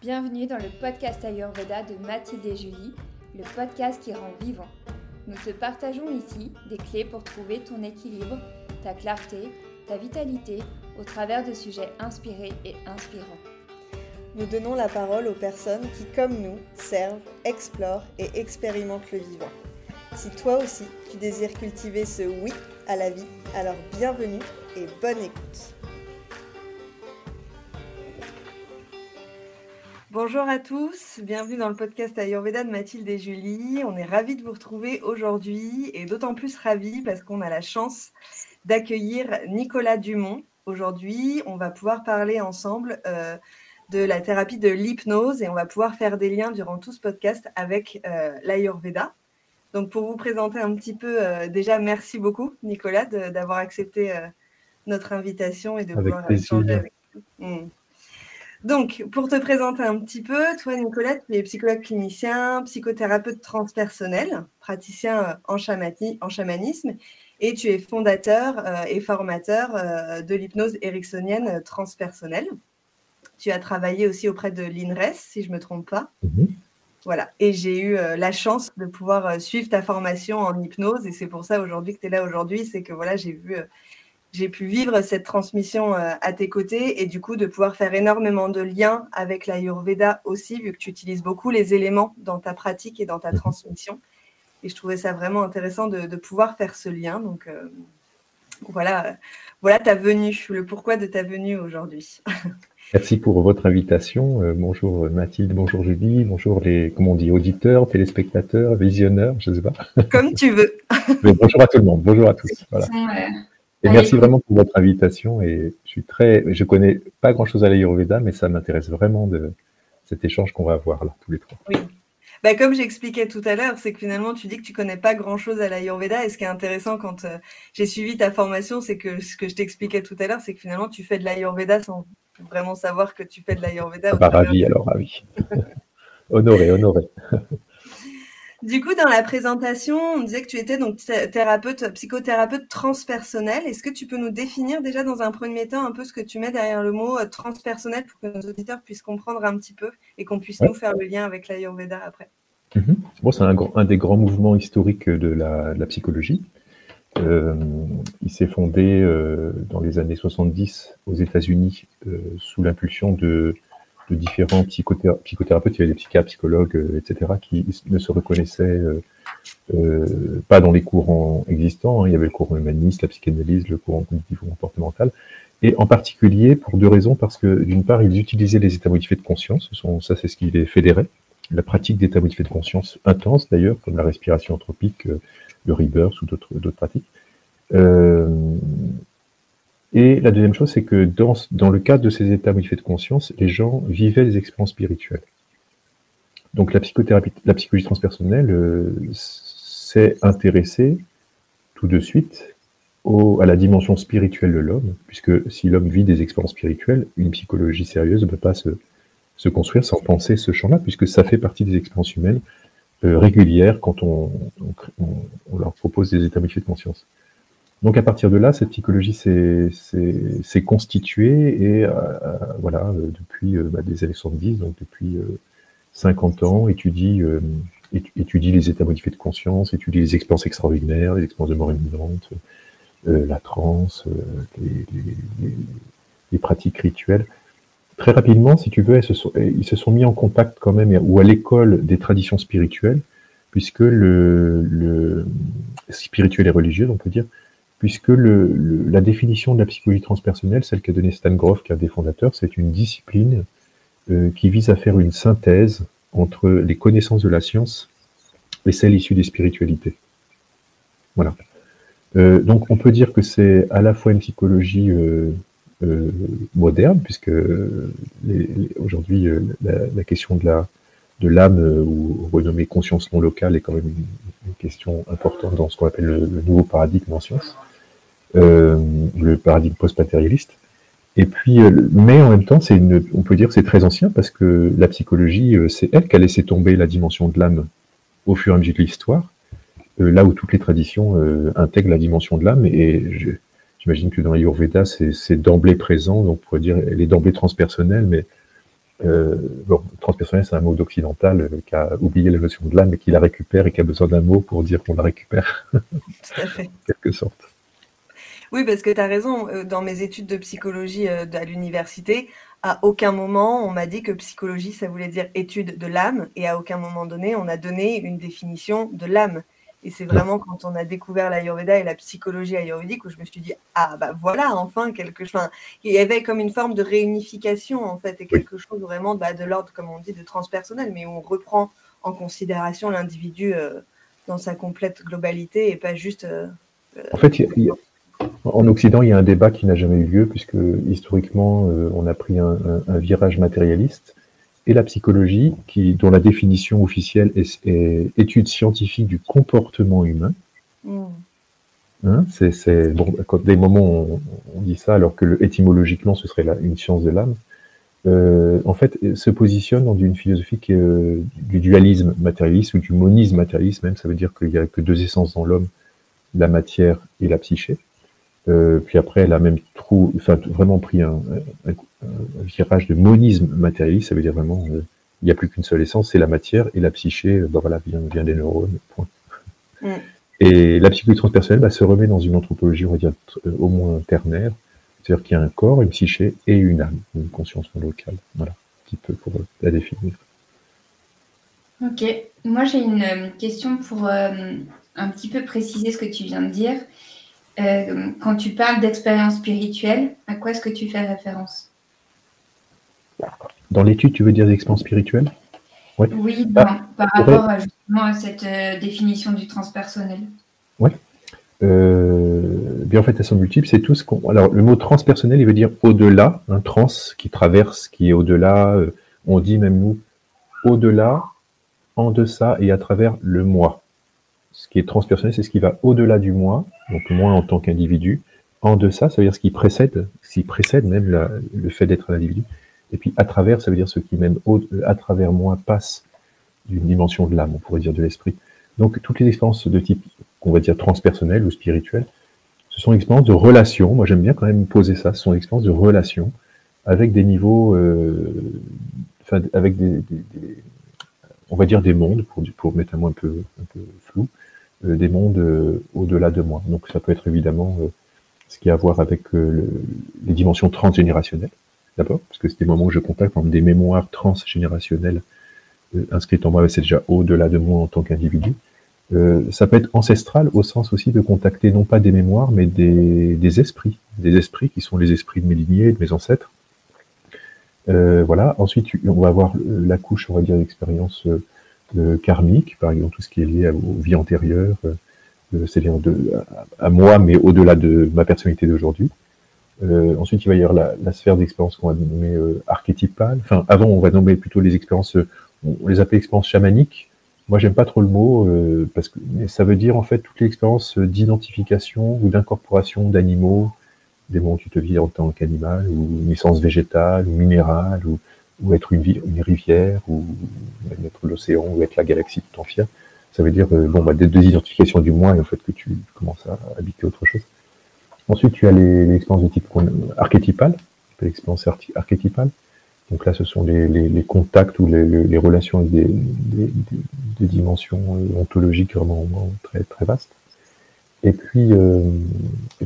Bienvenue dans le podcast Ayurveda de Mathilde et Julie, le podcast qui rend vivant. Nous te partageons ici des clés pour trouver ton équilibre, ta clarté, ta vitalité au travers de sujets inspirés et inspirants. Nous donnons la parole aux personnes qui, comme nous, servent, explorent et expérimentent le vivant. Si toi aussi, tu désires cultiver ce oui à la vie, alors bienvenue et bonne écoute. Bonjour à tous, bienvenue dans le podcast Ayurveda de Mathilde et Julie. On est ravis de vous retrouver aujourd'hui et d'autant plus ravis parce qu'on a la chance d'accueillir Nicolas Dumont. Aujourd'hui, on va pouvoir parler ensemble de la thérapie de l'hypnose et on va pouvoir faire des liens durant tout ce podcast avec l'Ayurveda. Donc pour vous présenter un petit peu, déjà merci beaucoup Nicolas d'avoir accepté notre invitation et de vouloir échanger avec nous. Donc, pour te présenter un petit peu, toi, Nicolas, tu es psychologue clinicien, psychothérapeute transpersonnel, praticien en chamanisme, et tu es fondateur et formateur de l'hypnose ericksonienne transpersonnelle. Tu as travaillé aussi auprès de l'INRES, si je ne me trompe pas. Voilà. Et j'ai eu la chance de pouvoir suivre ta formation en hypnose, et c'est pour ça aujourd'hui que tu es là aujourd'hui, c'est que voilà, j'ai pu vivre cette transmission à tes côtés et du coup de pouvoir faire énormément de liens avec l'Ayurveda aussi, vu que tu utilises beaucoup les éléments dans ta pratique et dans ta transmission. Et je trouvais ça vraiment intéressant de pouvoir faire ce lien. Donc voilà ta venue, le pourquoi de ta venue aujourd'hui. Merci pour votre invitation. Bonjour Mathilde, bonjour Julie, bonjour les, auditeurs, téléspectateurs, visionneurs, je ne sais pas. Comme tu veux. Mais bonjour à tout le monde, bonjour à tous. Voilà. Et merci vraiment pour votre invitation. Et je connais pas grand-chose à l'Ayurveda, mais ça m'intéresse vraiment de cet échange qu'on va avoir là, tous les trois. Oui. Comme j'expliquais tout à l'heure, c'est que finalement, tu dis que tu connais pas grand-chose à l'Ayurveda. Et ce qui est intéressant quand j'ai suivi ta formation, c'est que ce que je t'expliquais tout à l'heure, c'est que finalement, tu fais de l'Ayurveda sans vraiment savoir que tu fais de l'Ayurveda. Ravi. Honoré. Du coup, dans la présentation, on disait que tu étais donc psychothérapeute transpersonnel. Est-ce que tu peux nous définir déjà dans un premier temps un peu ce que tu mets derrière le mot transpersonnel pour que nos auditeurs puissent comprendre un petit peu et qu'on puisse nous faire le lien avec l'Ayurveda après? Bon, c'est un des grands mouvements historiques de la psychologie. Il s'est fondé dans les années 70 aux États-Unis sous l'impulsion de différents psychothérapeutes, il y avait des psychiatres, psychologues, etc., qui ne se reconnaissaient pas dans les courants existants. Il y avait le courant humaniste, la psychanalyse, le courant cognitivo-comportemental, et en particulier pour deux raisons, parce que d'une part, ils utilisaient les états modifiés de conscience, ça c'est ce qui les fédérait, la pratique d'états modifiés de conscience intense d'ailleurs, comme la respiration anthropique, le rebirth ou d'autres pratiques. Et la deuxième chose, c'est que dans le cadre de ces états modifiés de conscience, les gens vivaient des expériences spirituelles. Donc la psychologie transpersonnelle s'est intéressée tout de suite à la dimension spirituelle de l'homme, puisque si l'homme vit des expériences spirituelles, une psychologie sérieuse ne peut pas se construire sans penser ce champ-là, puisque ça fait partie des expériences humaines régulières quand on leur propose des états modifiés de conscience. Donc à partir de là, cette psychologie s'est constituée et depuis des années 70, donc depuis 50 ans, étudie les états modifiés de conscience, étudie les expériences extraordinaires, les expériences de mort imminente, la transe, les pratiques rituelles. Très rapidement, si tu veux, ils se sont mis en contact quand même, ou à l'école des traditions spirituelles, puisque le spirituel et religieux, on peut dire, puisque la définition de la psychologie transpersonnelle, celle qu'a donnée Stan Grof, qui est un des fondateurs, c'est une discipline qui vise à faire une synthèse entre les connaissances de la science et celles issues des spiritualités. Voilà. Donc on peut dire que c'est à la fois une psychologie moderne, puisque aujourd'hui la question de l'âme, ou renommée conscience non locale, est quand même une question importante dans ce qu'on appelle le nouveau paradigme en sciences. Le paradigme post-matérialiste. Et puis, mais en même temps, on peut dire que c'est très ancien parce que la psychologie, c'est elle qui a laissé tomber la dimension de l'âme au fur et à mesure de l'histoire, là où toutes les traditions intègrent la dimension de l'âme. Et j'imagine que dans l'Ayurveda, c'est d'emblée présent, donc on pourrait dire elle est d'emblée transpersonnelle, mais Bon, transpersonnel, c'est un mot d'occidental qui a oublié la notion de l'âme et qui la récupère et qui a besoin d'un mot pour dire qu'on la récupère, Tout à fait. en quelque sorte. Oui, parce que tu as raison. Dans mes études de psychologie à l'université, à aucun moment on m'a dit que psychologie, ça voulait dire étude de l'âme, et à aucun moment donné, on a donné une définition de l'âme. Et c'est vraiment quand on a découvert l'Ayurveda et la psychologie ayurvédique où je me suis dit, ah bah voilà, enfin, quelque chose. Enfin, il y avait comme une forme de réunification, en fait, et quelque chose vraiment de l'ordre, comme on dit, de transpersonnel, mais où on reprend en considération l'individu dans sa complète globalité et pas juste... En fait, en Occident, il y a un débat qui n'a jamais eu lieu, puisque historiquement, on a pris un virage matérialiste, et la psychologie, dont la définition officielle est étude scientifique du comportement humain. Hein, bon, quand des moments on dit ça, alors que étymologiquement, ce serait une science de l'âme. En fait, se positionne dans une philosophie du dualisme matérialiste ou du monisme matérialiste même. Ça veut dire qu'il n'y a que deux essences dans l'homme, la matière et la psyché. Puis après, elle a même vraiment pris un virage de monisme matérialiste. Ça veut dire vraiment, il n'y a plus qu'une seule essence, c'est la matière, et la psyché, voilà, vient des neurones, point. Et la psychologie transpersonnelle se remet dans une anthropologie, on va dire, au moins ternaire. C'est-à-dire qu'il y a un corps, une psyché et une âme, une conscience locale. Voilà, un petit peu pour la définir. Ok. Moi, j'ai une question pour un petit peu préciser ce que tu viens de dire. Quand tu parles d'expérience spirituelle, à quoi est-ce que tu fais référence? Dans l'étude, tu veux dire d'expérience spirituelle? Ouais. Oui, par rapport justement à cette définition du transpersonnel. Oui. Bien en fait, elles sont multiples. C'est tout ce qu'on. Alors, le mot transpersonnel, il veut dire au-delà, un trans qui traverse, qui est au-delà. On dit même nous, au-delà, en deçà et à travers le moi. Ce qui est transpersonnel, c'est ce qui va au-delà du moi, donc moi en tant qu'individu. En deçà, ça veut dire ce qui précède même le fait d'être un individu. Et puis à travers, ça veut dire ce qui même à travers moi passe d'une dimension de l'âme, on pourrait dire de l'esprit. Donc toutes les expériences de type, qu'on va dire transpersonnel ou spirituel, ce sont des expériences de relation. Moi j'aime bien quand même poser ça. Ce sont des expériences de relation avec des niveaux, avec on va dire des mondes, pour mettre un mot un peu flou, des mondes au-delà de moi. Donc ça peut être évidemment ce qui a à voir avec les dimensions transgénérationnelles, d'abord, parce que c'est des moments où je contacte des mémoires transgénérationnelles inscrites en moi, c'est déjà au-delà de moi en tant qu'individu. Ça peut être ancestral au sens aussi de contacter non pas des mémoires, mais des esprits qui sont les esprits de mes lignées, de mes ancêtres. Voilà. Ensuite, on va avoir la couche, on va dire, d'expérience karmique, par exemple, tout ce qui est lié aux vies antérieures, c'est-à-dire à moi, mais au-delà de ma personnalité d'aujourd'hui. Ensuite, il va y avoir la sphère d'expérience qu'on va nommer archétypale. Enfin, avant, on va nommer plutôt les expériences, on les appelait expériences chamaniques. Moi, j'aime pas trop le mot, parce que ça veut dire, en fait, toutes les expériences d'identification ou d'incorporation d'animaux, des moments où tu te vis en tant qu'animal, ou une essence végétale, ou minérale, ou être une rivière, ou être l'océan, ou être la galaxie tout entière. Ça veut dire, des identifications du moi, et en fait, que tu commences à habiter autre chose. Ensuite, tu as les expériences de type archétypal, l'expérience archétypale. Donc là, ce sont les contacts ou les relations avec des dimensions ontologiques vraiment très, très vastes. Et puis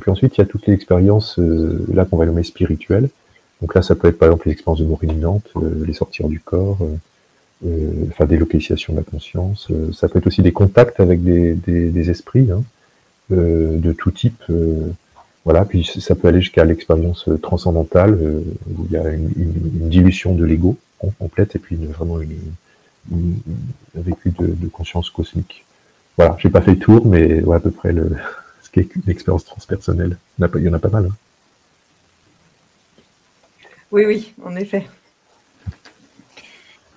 ensuite, il y a toutes les expériences là qu'on va nommer spirituelles. Donc là, ça peut être par exemple les expériences de mort imminente, les sortir du corps, des localisations de la conscience. Ça peut être aussi des contacts avec des esprits de tout type. Voilà. Puis ça peut aller jusqu'à l'expérience transcendantale où il y a une dilution de l'ego complète et puis vraiment un vécu de conscience cosmique. Voilà, j'ai pas fait le tour, mais à peu près ce qu'est une expérience transpersonnelle. Il y en a pas mal. Hein. Oui, en effet.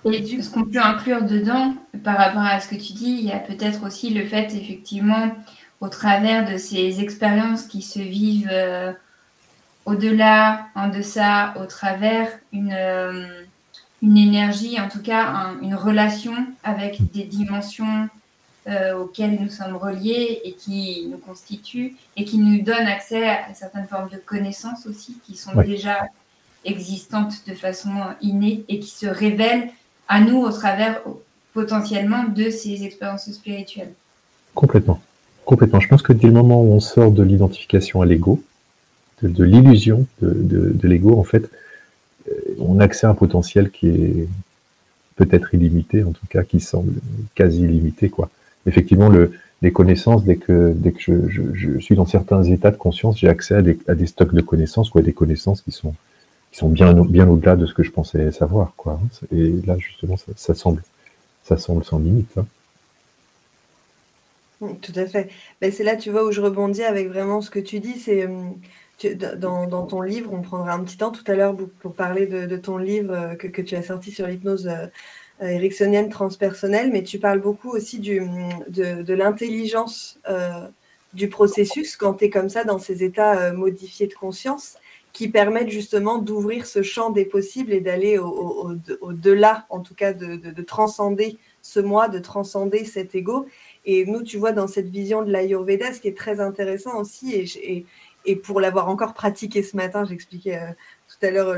Et ce qu'on peut inclure dedans, par rapport à ce que tu dis, il y a peut-être aussi le fait, effectivement, au travers de ces expériences qui se vivent au-delà, en deçà, au travers, une énergie, en tout cas, une relation avec des dimensions auxquelles nous sommes reliés et qui nous constituent et qui nous donnent accès à certaines formes de connaissances aussi qui sont déjà existantes de façon innée et qui se révèlent à nous au travers potentiellement de ces expériences spirituelles. Complètement. Complètement. Je pense que dès le moment où on sort de l'identification à l'ego, de l'illusion de l'ego, en fait, on a accès à un potentiel qui est peut-être illimité, en tout cas qui semble quasi illimité, quoi. Effectivement, les connaissances, dès que je suis dans certains états de conscience, j'ai accès à des stocks de connaissances ou à des connaissances qui sont bien au-delà de ce que je pensais savoir, quoi. Et là, justement, ça semble sans limite, hein. Tout à fait. Ben, c'est là, tu vois, où je rebondis avec vraiment ce que tu dis. C'est dans ton livre, on prendra un petit temps tout à l'heure pour parler de ton livre que tu as sorti sur l'hypnose ericksonienne transpersonnelle, mais tu parles beaucoup aussi de l'intelligence du processus quand tu es comme ça dans ces états modifiés de conscience qui permettent justement d'ouvrir ce champ des possibles et d'aller au-delà, en tout cas de transcender ce moi, de transcender cet ego. Et nous, tu vois, dans cette vision de l'Ayurveda, ce qui est très intéressant aussi, et pour l'avoir encore pratiqué ce matin, j'expliquais tout à l'heure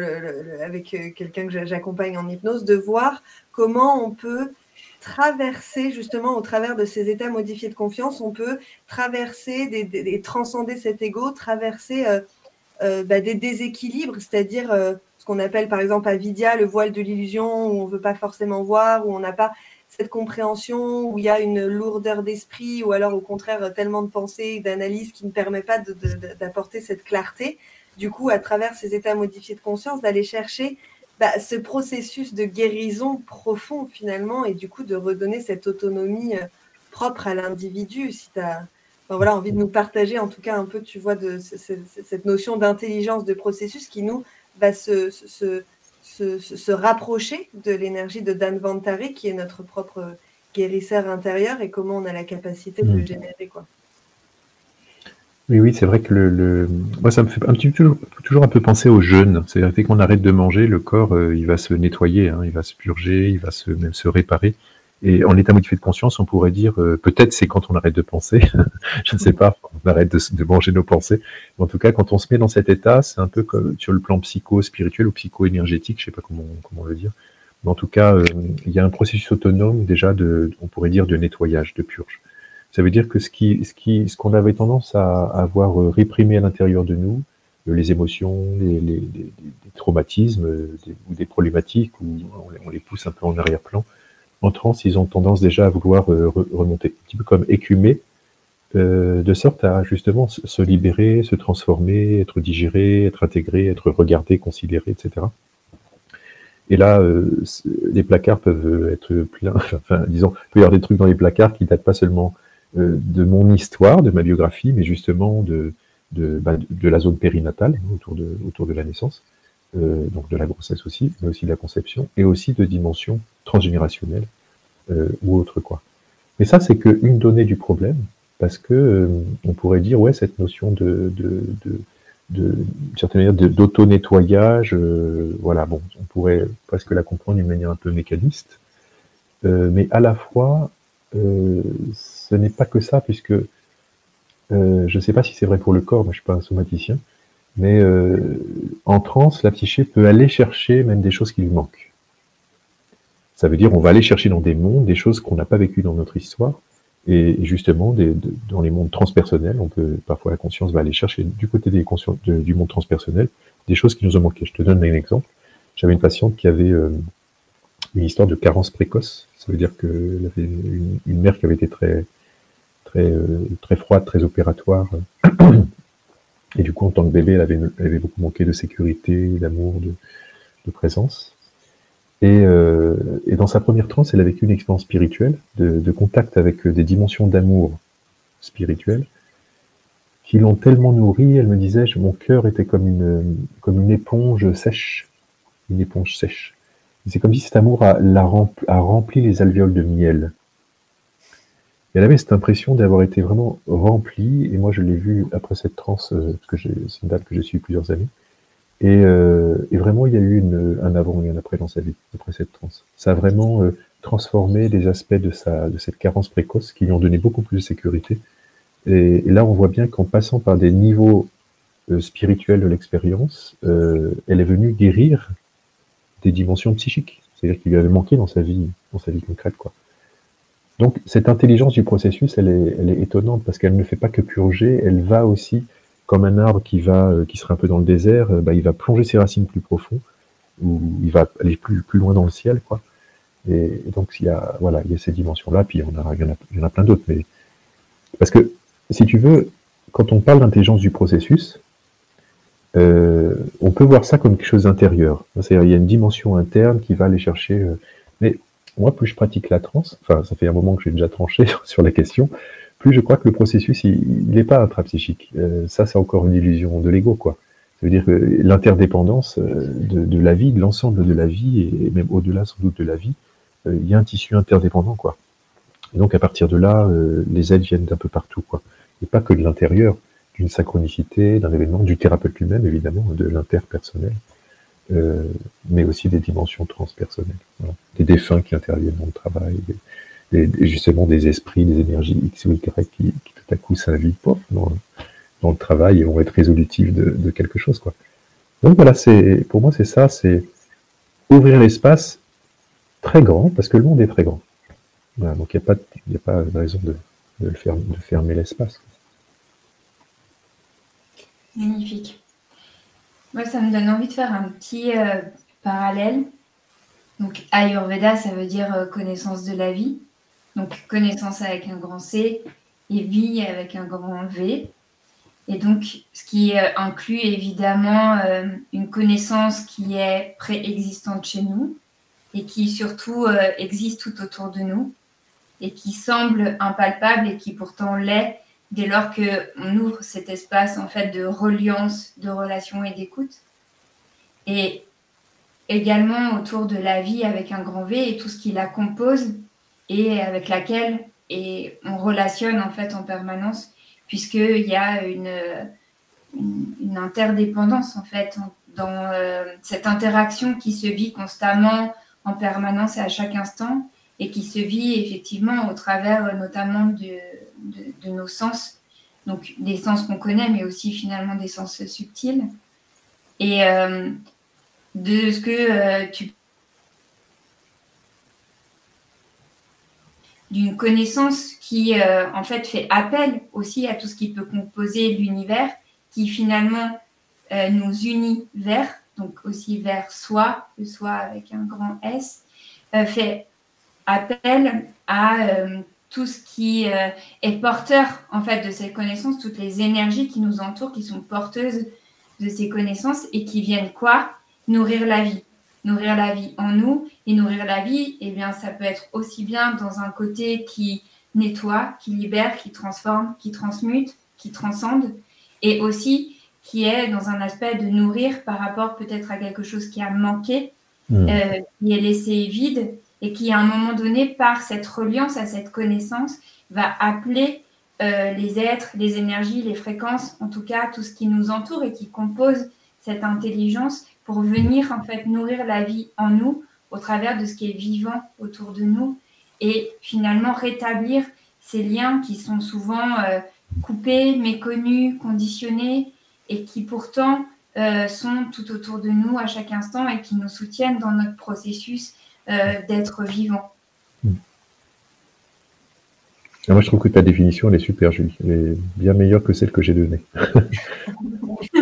avec quelqu'un que j'accompagne en hypnose, de voir comment on peut traverser justement au travers de ces états modifiés de confiance, on peut traverser et transcender cet ego, traverser des déséquilibres, c'est-à-dire ce qu'on appelle par exemple avidya, le voile de l'illusion, où on ne veut pas forcément voir, où on n'a pas cette compréhension, où il y a une lourdeur d'esprit, ou alors au contraire tellement de pensées, d'analyses qui ne permet pas d'apporter cette clarté. Du coup, à travers ces états modifiés de conscience, d'aller chercher ce processus de guérison profond finalement, et du coup de redonner cette autonomie propre à l'individu. Si tu as envie de nous partager en tout cas un peu, tu vois, de cette notion d'intelligence de processus qui nous va se rapprocher de l'énergie de Dhanvantari, qui est notre propre guérisseur intérieur, et comment on a la capacité de le générer, quoi. Oui, c'est vrai que moi, ça me fait toujours un peu penser au jeûne. C'est-à-dire que dès qu'on arrête de manger, le corps, il va se nettoyer, hein, il va se purger, il va même se réparer. Et en état modifié de conscience, on pourrait dire, peut-être c'est quand on arrête de penser, je ne sais pas, on arrête de manger nos pensées. Mais en tout cas, quand on se met dans cet état, c'est un peu comme sur le plan psycho-spirituel ou psycho-énergétique, je ne sais pas comment le dire. Mais en tout cas, il y a un processus autonome déjà on pourrait dire, de nettoyage, de purge. Ça veut dire que ce qu'on avait tendance à avoir réprimé à l'intérieur de nous, les émotions, les traumatismes ou des problématiques, où on les pousse un peu en arrière-plan, en transe, ils ont tendance déjà à vouloir remonter, un petit peu comme écumer, de sorte à justement se libérer, se transformer, être digéré, être intégré, être regardé, considéré, etc. Et là, les placards peuvent être pleins, enfin, disons, il peut y avoir des trucs dans les placards qui datent pas seulement de mon histoire, de ma biographie, mais justement de la zone périnatale, autour de la naissance, donc de la grossesse aussi, mais aussi de la conception, et aussi de dimensions transgénérationnelles ou autre, quoi. Mais ça, c'est qu'une donnée du problème, parce que on pourrait dire, ouais, cette notion de certaine manière d'auto-nettoyage, voilà, bon, on pourrait presque la comprendre d'une manière un peu mécaniste, mais à la fois, ce n'est pas que ça, puisque je ne sais pas si c'est vrai pour le corps, moi je suis pas un somaticien, mais en transe, la psyché peut aller chercher même des choses qui lui manquent. Ça veut dire on va aller chercher dans des mondes des choses qu'on n'a pas vécues dans notre histoire, et justement dans les mondes transpersonnels, parfois la conscience va aller chercher du côté du monde transpersonnel des choses qui nous ont manqué. Je te donne un exemple. J'avais une patiente qui avait une histoire de carence précoce. Ça veut dire qu'elle avait une mère qui avait été très froide, très opératoire. Et du coup, en tant que bébé, elle avait beaucoup manqué de sécurité, d'amour, de présence. Et dans sa première transe, elle a vécu une expérience spirituelle, de contact avec des dimensions d'amour spirituel, qui l'ont tellement nourrie. Elle me disait, mon cœur était comme une éponge sèche. Une éponge sèche. C'est comme si cet amour a rempli les alvéoles de miel. Et elle avait cette impression d'avoir été vraiment remplie, et moi je l'ai vu après cette transe, parce que c'est une date que j'ai suivie plusieurs années, et vraiment il y a eu un avant et un après dans sa vie, après cette transe. Ça a vraiment transformé les aspects de cette carence précoce, qui lui ont donné beaucoup plus de sécurité, et là on voit bien qu'en passant par des niveaux spirituelle de l'expérience, elle est venue guérir des dimensions psychiques. C'est-à-dire qu'il lui avait manqué dans sa vie concrète, quoi. Donc, cette intelligence du processus, elle est étonnante parce qu'elle ne fait pas que purger, elle va aussi, comme un arbre qui serait un peu dans le désert, il va plonger ses racines plus profond, ou il va aller plus loin dans le ciel, quoi. Et donc, il y a ces dimensions-là, puis il y en a plein d'autres, mais parce que, si tu veux, quand on parle d'intelligence du processus, on peut voir ça comme quelque chose d'intérieur. C'est-à-dire, il y a une dimension interne qui va aller chercher. Mais moi, plus je pratique la transe, enfin, ça fait un moment que j'ai déjà tranché sur la question, plus je crois que le processus, il n'est pas intrapsychique. Ça, c'est encore une illusion de l'ego, quoi. Ça veut dire que l'interdépendance de la vie, de l'ensemble de la vie, et même au-delà sans doute de la vie, il y a un tissu interdépendant, quoi. Et donc, à partir de là, les aides viennent d'un peu partout, quoi. Et pas que de l'intérieur, d'une synchronicité, d'un événement, du thérapeute lui-même, évidemment, de l'interpersonnel, mais aussi des dimensions transpersonnelles. Voilà. Des défunts qui interviennent dans le travail, justement des esprits, des énergies X ou Y qui tout à coup s'invitent dans le travail et vont être résolutifs de quelque chose, quoi. Donc voilà, pour moi, c'est ça, c'est ouvrir l'espace très grand, parce que le monde est très grand. Voilà, donc il n'y a pas de raison de fermer l'espace. Magnifique. Moi, ça me donne envie de faire un petit parallèle. Donc, Ayurveda, ça veut dire connaissance de la vie. Donc, connaissance avec un grand C et vie avec un grand V. Et donc, ce qui inclut évidemment une connaissance qui est préexistante chez nous et qui surtout existe tout autour de nous et qui semble impalpable et qui pourtant l'est dès lors qu'on ouvre cet espace en fait de reliance, de relation et d'écoute. Et également autour de la vie avec un grand V et tout ce qui la compose et avec laquelle on relationne en fait en permanence, puisqu'il y a une interdépendance en fait dans cette interaction qui se vit constamment en permanence et à chaque instant, et qui se vit effectivement au travers notamment de nos sens, donc des sens qu'on connaît, mais aussi finalement des sens subtils. Et de ce que d'une connaissance qui en fait fait appel aussi à tout ce qui peut composer l'univers, qui finalement nous unit vers, donc aussi vers soi, le soi avec un grand S, fait appel à tout ce qui est porteur en fait de ces connaissances, toutes les énergies qui nous entourent, qui sont porteuses de ces connaissances et qui viennent quoi? Nourrir la vie. Nourrir la vie en nous. Et nourrir la vie, eh bien, ça peut être aussi bien dans un côté qui nettoie, qui libère, qui transforme, qui transmute, qui transcende, et aussi qui est dans un aspect de nourrir par rapport peut-être à quelque chose qui a manqué, qui est laissé vide, et qui à un moment donné, par cette reliance à cette connaissance, va appeler les êtres, les énergies, les fréquences, en tout cas tout ce qui nous entoure et qui compose cette intelligence pour venir en fait nourrir la vie en nous au travers de ce qui est vivant autour de nous et finalement rétablir ces liens qui sont souvent coupés, méconnus, conditionnés et qui pourtant sont tout autour de nous à chaque instant et qui nous soutiennent dans notre processus d'être vivant. Moi, je trouve que ta définition, elle est super, Julie. Elle est bien meilleure que celle que j'ai donnée.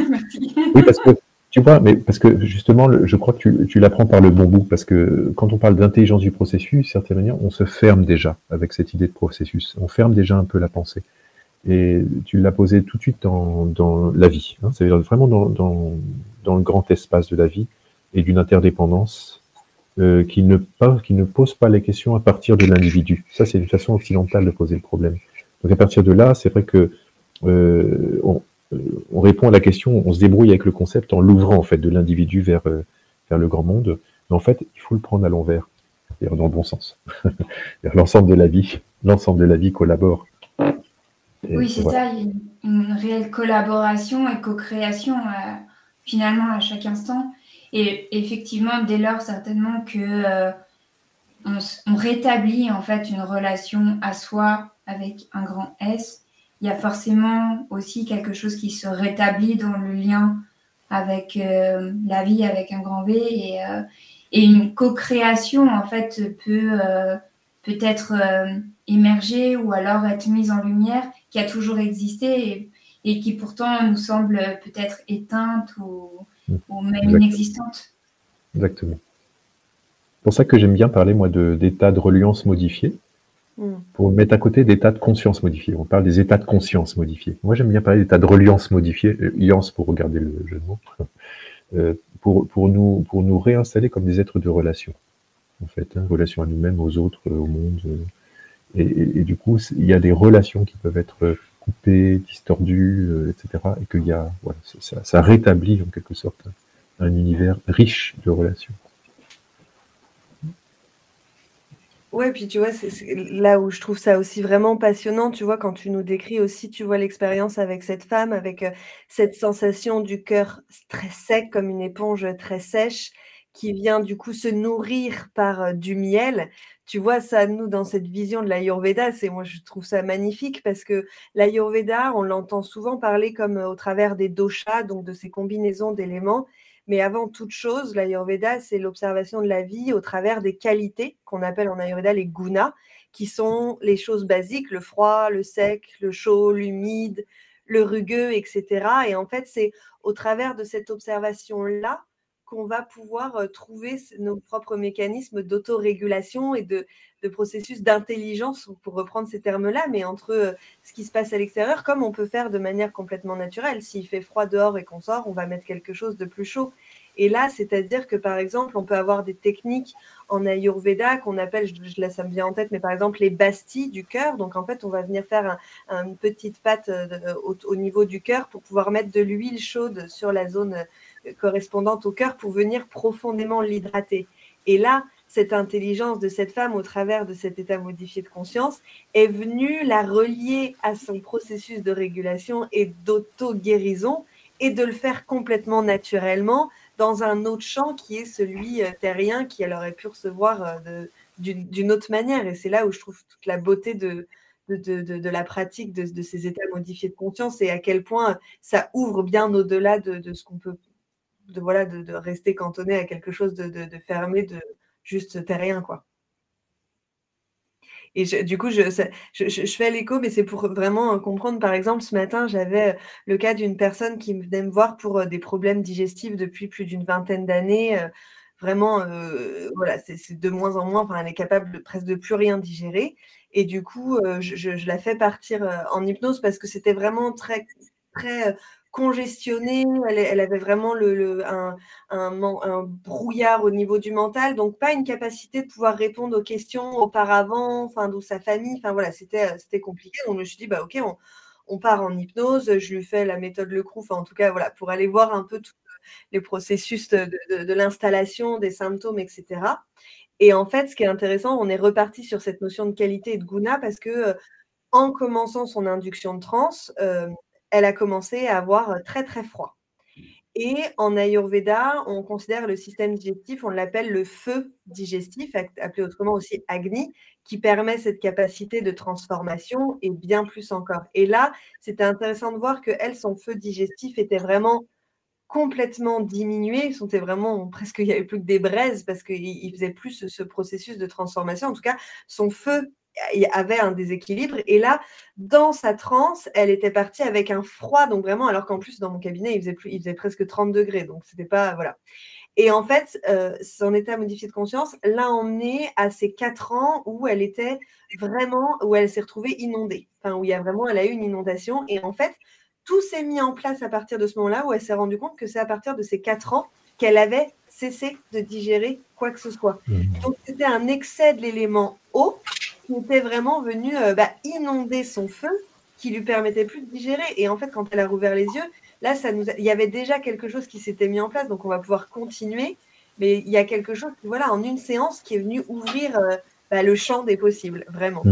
Merci. Oui, parce que, tu vois, mais parce que justement, je crois que tu l'apprends par le bon bout, parce que quand on parle d'intelligence du processus, d'une certaine manière, on se ferme déjà avec cette idée de processus. On ferme déjà un peu la pensée. Et tu l'as posé tout de suite dans la vie. Hein, c'est-à-dire vraiment dans le grand espace de la vie et d'une interdépendance qui ne pose pas les questions à partir de l'individu. Ça, c'est une façon occidentale de poser le problème. Donc à partir de là, c'est vrai que on répond à la question, on se débrouille avec le concept en l'ouvrant en fait de l'individu vers le grand monde. Mais en fait, il faut le prendre à l'envers, c'est-à-dire dans le bon sens. L'ensemble de la vie collabore. Et oui, c'est voilà. Ça, il y a une réelle collaboration et co-création finalement à chaque instant. Et effectivement, dès lors, certainement que on rétablit en fait une relation à soi avec un grand S, il y a forcément aussi quelque chose qui se rétablit dans le lien avec la vie, avec un grand V, et une co-création, en fait, peut-être émerger ou alors être mise en lumière, qui a toujours existé et qui pourtant nous semble peut-être éteinte ou même inexistante. Exactement. C'est pour ça que j'aime bien parler, moi, d'états de reliance modifiés, pour mettre à côté d'états de conscience modifiés. On parle des états de conscience modifiés. Moi, j'aime bien parler d'états de reliance modifiés, liance pour regarder le jeu de mots, pour nous réinstaller comme des êtres de relation, en fait, hein, relation à nous-mêmes, aux autres, au monde. Et du coup, il y a des relations qui peuvent être coupées, distordues, etc. Et qu'il y a, voilà, ça rétablit en quelque sorte un univers riche de relations. Ouais, puis tu vois, c'est là où je trouve ça aussi vraiment passionnant, tu vois, quand tu nous décris aussi, tu vois, l'expérience avec cette femme, avec cette sensation du cœur très sec, comme une éponge très sèche, qui vient du coup se nourrir par du miel. Tu vois, ça, nous, dans cette vision de l'Ayurveda, moi, je trouve ça magnifique parce que l'Ayurveda, on l'entend souvent parler comme au travers des doshas, donc de ces combinaisons d'éléments. Mais avant toute chose, l'Ayurveda, c'est l'observation de la vie au travers des qualités qu'on appelle en Ayurveda les gunas, qui sont les choses basiques, le froid, le sec, le chaud, l'humide, le rugueux, etc. Et en fait, c'est au travers de cette observation-là qu'on va pouvoir trouver nos propres mécanismes d'autorégulation et de processus d'intelligence, pour reprendre ces termes-là, mais entre ce qui se passe à l'extérieur, comme on peut faire de manière complètement naturelle. S'il fait froid dehors et qu'on sort, on va mettre quelque chose de plus chaud. Et là, c'est-à-dire que, par exemple, on peut avoir des techniques en Ayurveda qu'on appelle, là ça me vient en tête, mais par exemple les bastis du cœur. Donc, en fait, on va venir faire une petite pâte au niveau du cœur pour pouvoir mettre de l'huile chaude sur la zone correspondante au cœur pour venir profondément l'hydrater. Et là, cette intelligence de cette femme au travers de cet état modifié de conscience est venue la relier à son processus de régulation et d'auto-guérison et de le faire complètement naturellement dans un autre champ qui est celui terrien qu'elle aurait pu recevoir d'une autre manière. Et c'est là où je trouve toute la beauté de la pratique de ces états modifiés de conscience et à quel point ça ouvre bien au-delà de ce qu'on peut, de rester cantonné à quelque chose de fermé, de juste terrien, quoi. Et du coup, je fais l'écho, mais c'est pour vraiment comprendre. Par exemple, ce matin, j'avais le cas d'une personne qui venait me voir pour des problèmes digestifs depuis plus d'une vingtaine d'années. Vraiment, voilà, c'est de moins en moins, enfin, elle est capable presque de plus rien digérer. Et du coup, je la fais partir en hypnose parce que c'était vraiment très, très congestionnée. Elle avait vraiment un brouillard au niveau du mental, donc pas une capacité de pouvoir répondre aux questions auparavant, enfin, d'où sa famille, enfin voilà, c'était compliqué. Donc je me suis dit, bah ok, on part en hypnose, je lui fais la méthode Le Creux, enfin en tout cas, voilà, pour aller voir un peu tous les processus de l'installation, des symptômes, etc. Et en fait, ce qui est intéressant, on est reparti sur cette notion de qualité et de guna parce que en commençant son induction de transe, elle a commencé à avoir très très froid. Et en Ayurveda, on considère le système digestif, on l'appelle le feu digestif, appelé autrement aussi Agni, qui permet cette capacité de transformation et bien plus encore. Et là, c'était intéressant de voir que elle, son feu digestif était vraiment complètement diminué. C'était vraiment presque, il n'y avait plus que des braises parce qu'il faisait plus ce processus de transformation. En tout cas, son feu avait un déséquilibre. Et là, dans sa transe, elle était partie avec un froid, donc vraiment, alors qu'en plus, dans mon cabinet, il faisait presque 30 degrés. Donc, c'était pas, voilà. Et en fait, son état modifié de conscience l'a emmenée à ses 4 ans où elle était vraiment, où elle s'est retrouvée inondée. Enfin, où elle a eu une inondation. Et en fait, tout s'est mis en place à partir de ce moment-là où elle s'est rendue compte que c'est à partir de ses 4 ans qu'elle avait cessé de digérer quoi que ce soit. Donc, c'était un excès de l'élément eau qui était vraiment venu inonder son feu, qui lui permettait plus de digérer. Et en fait, quand elle a rouvert les yeux, là, il y avait déjà quelque chose qui s'était mis en place, donc on va pouvoir continuer. Mais il y a quelque chose, voilà, en une séance, qui est venu ouvrir le champ des possibles, vraiment.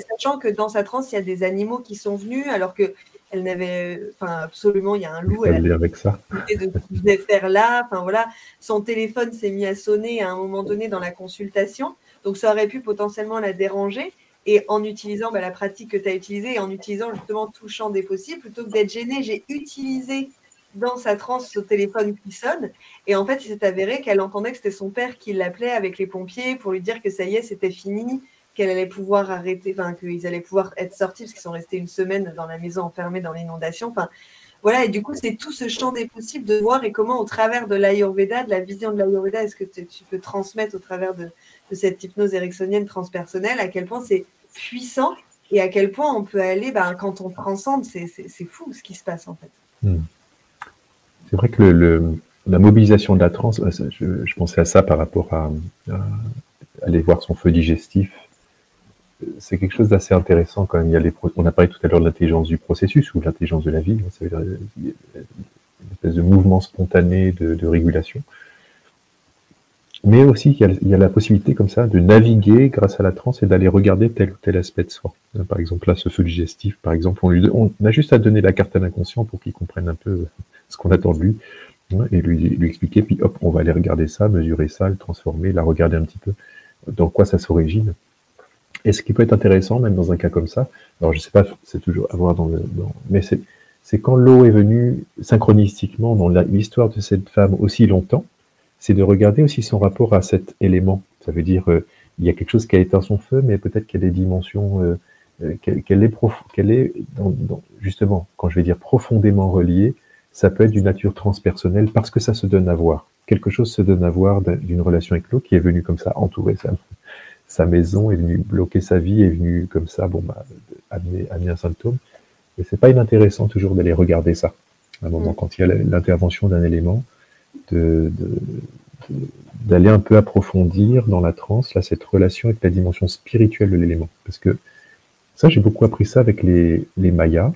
Sachant que dans sa transe, il y a des animaux qui sont venus, alors que elle n'avait, absolument, il y a un loup, elle a avec ça. de ce qu'il devait faire là. Enfin voilà, son téléphone s'est mis à sonner à un moment donné dans la consultation, donc ça aurait pu potentiellement la déranger. et en utilisant la pratique que tu as utilisée et en utilisant justement tout le champ des possibles, plutôt que d'être gênée, j'ai utilisé dans sa transe ce téléphone qui sonne. Et en fait, il s'est avéré qu'elle entendait que c'était son père qui l'appelait avec les pompiers pour lui dire que ça y est, c'était fini, qu'elle allait pouvoir arrêter, qu'ils allaient pouvoir être sortis parce qu'ils sont restés une semaine dans la maison enfermés dans l'inondation. Voilà, et du coup, c'est tout ce champ des possibles de voir et comment, au travers de l'Ayurveda, de la vision de l'Ayurveda, est-ce que tu peux transmettre au travers de cette hypnose ericksonienne transpersonnelle, à quel point c'est puissant et à quel point on peut aller, quand on transcende, c'est fou ce qui se passe en fait. C'est vrai que la mobilisation de la transe, je pensais à ça par rapport à aller voir son feu digestif. C'est quelque chose d'assez intéressant quand même. On a parlé tout à l'heure de l'intelligence du processus ou de l'intelligence de la vie. Ça veut dire une espèce de mouvement spontané de régulation. Mais aussi, il y a la possibilité comme ça de naviguer grâce à la transe et d'aller regarder tel ou tel aspect de soi. Par exemple, là, ce feu digestif, par exemple, on a juste à donner la carte à l'inconscient pour qu'il comprenne un peu ce qu'on attend de lui et lui expliquer, puis hop, on va aller regarder ça, mesurer ça, le transformer, la regarder un petit peu dans quoi ça s'origine. Et ce qui peut être intéressant, même dans un cas comme ça, alors je sais pas, c'est toujours à voir mais c'est quand l'eau est venue synchronistiquement dans l'histoire de cette femme aussi longtemps, c'est de regarder aussi son rapport à cet élément. Ça veut dire, il y a quelque chose qui a éteint son feu, mais peut-être qu'il y a des dimensions, qu'elle est justement, quand je vais dire profondément reliée, ça peut être d'une nature transpersonnelle parce que ça se donne à voir. Quelque chose se donne à voir d'une relation avec l'eau qui est venue comme ça, entourer sa maison, est venue bloquer sa vie, est venue comme ça, amener un symptôme. Et c'est pas inintéressant toujours d'aller regarder ça. À un moment, quand il y a l'intervention d'un élément, d'aller un peu approfondir dans la transe, là, cette relation avec la dimension spirituelle de l'élément. Parce que ça, j'ai beaucoup appris ça avec les Mayas.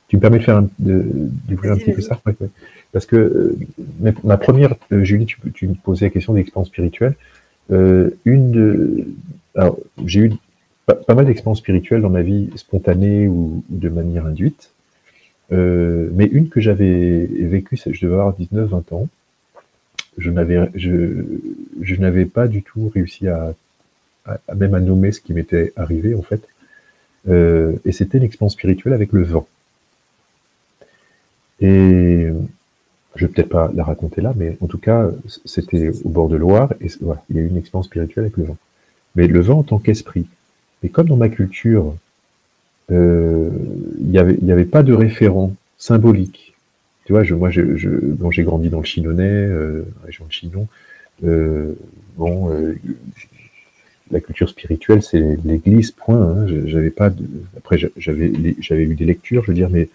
Tu me permets de d'ouvrir un petit peu ça? Ouais. Parce que ma première, Julie, tu me posais la question d'expérience spirituelle. Alors, j'ai eu pas mal d'expériences spirituelles dans ma vie spontanée ou de manière induite. Mais une que j'avais vécue, je devais avoir 19-20 ans. Je n'avais pas du tout réussi même à nommer ce qui m'était arrivé, en fait. Et c'était une expérience spirituelle avec le vent. Et je vais peut-être pas la raconter là, mais en tout cas, c'était au bord de Loire, et voilà, il y a eu une expérience spirituelle avec le vent. Mais le vent en tant qu'esprit. Et comme dans ma culture, il n'y avait pas de référent symbolique. Tu vois, j'ai grandi dans le Chignonnais, région de Chinon. La culture spirituelle, c'est l'Église, point. Hein. J'avais pas après, j'avais eu des lectures, je veux dire, mais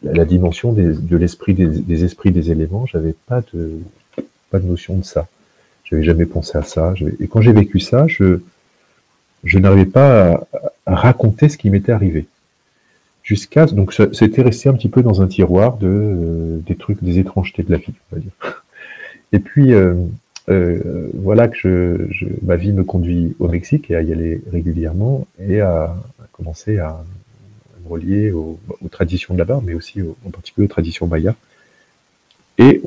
la dimension de l'esprit, des esprits, des éléments, j'avais pas de notion de ça. J'avais jamais pensé à ça. Et quand j'ai vécu ça, je n'arrivais pas à raconter ce qui m'était arrivé. Donc c'était resté un petit peu dans un tiroir des trucs, des étrangetés de la vie, on va dire. Et puis, voilà que ma vie me conduit au Mexique et à y aller régulièrement et à commencer à me relier aux traditions de là-bas, mais aussi en particulier aux traditions mayas. Et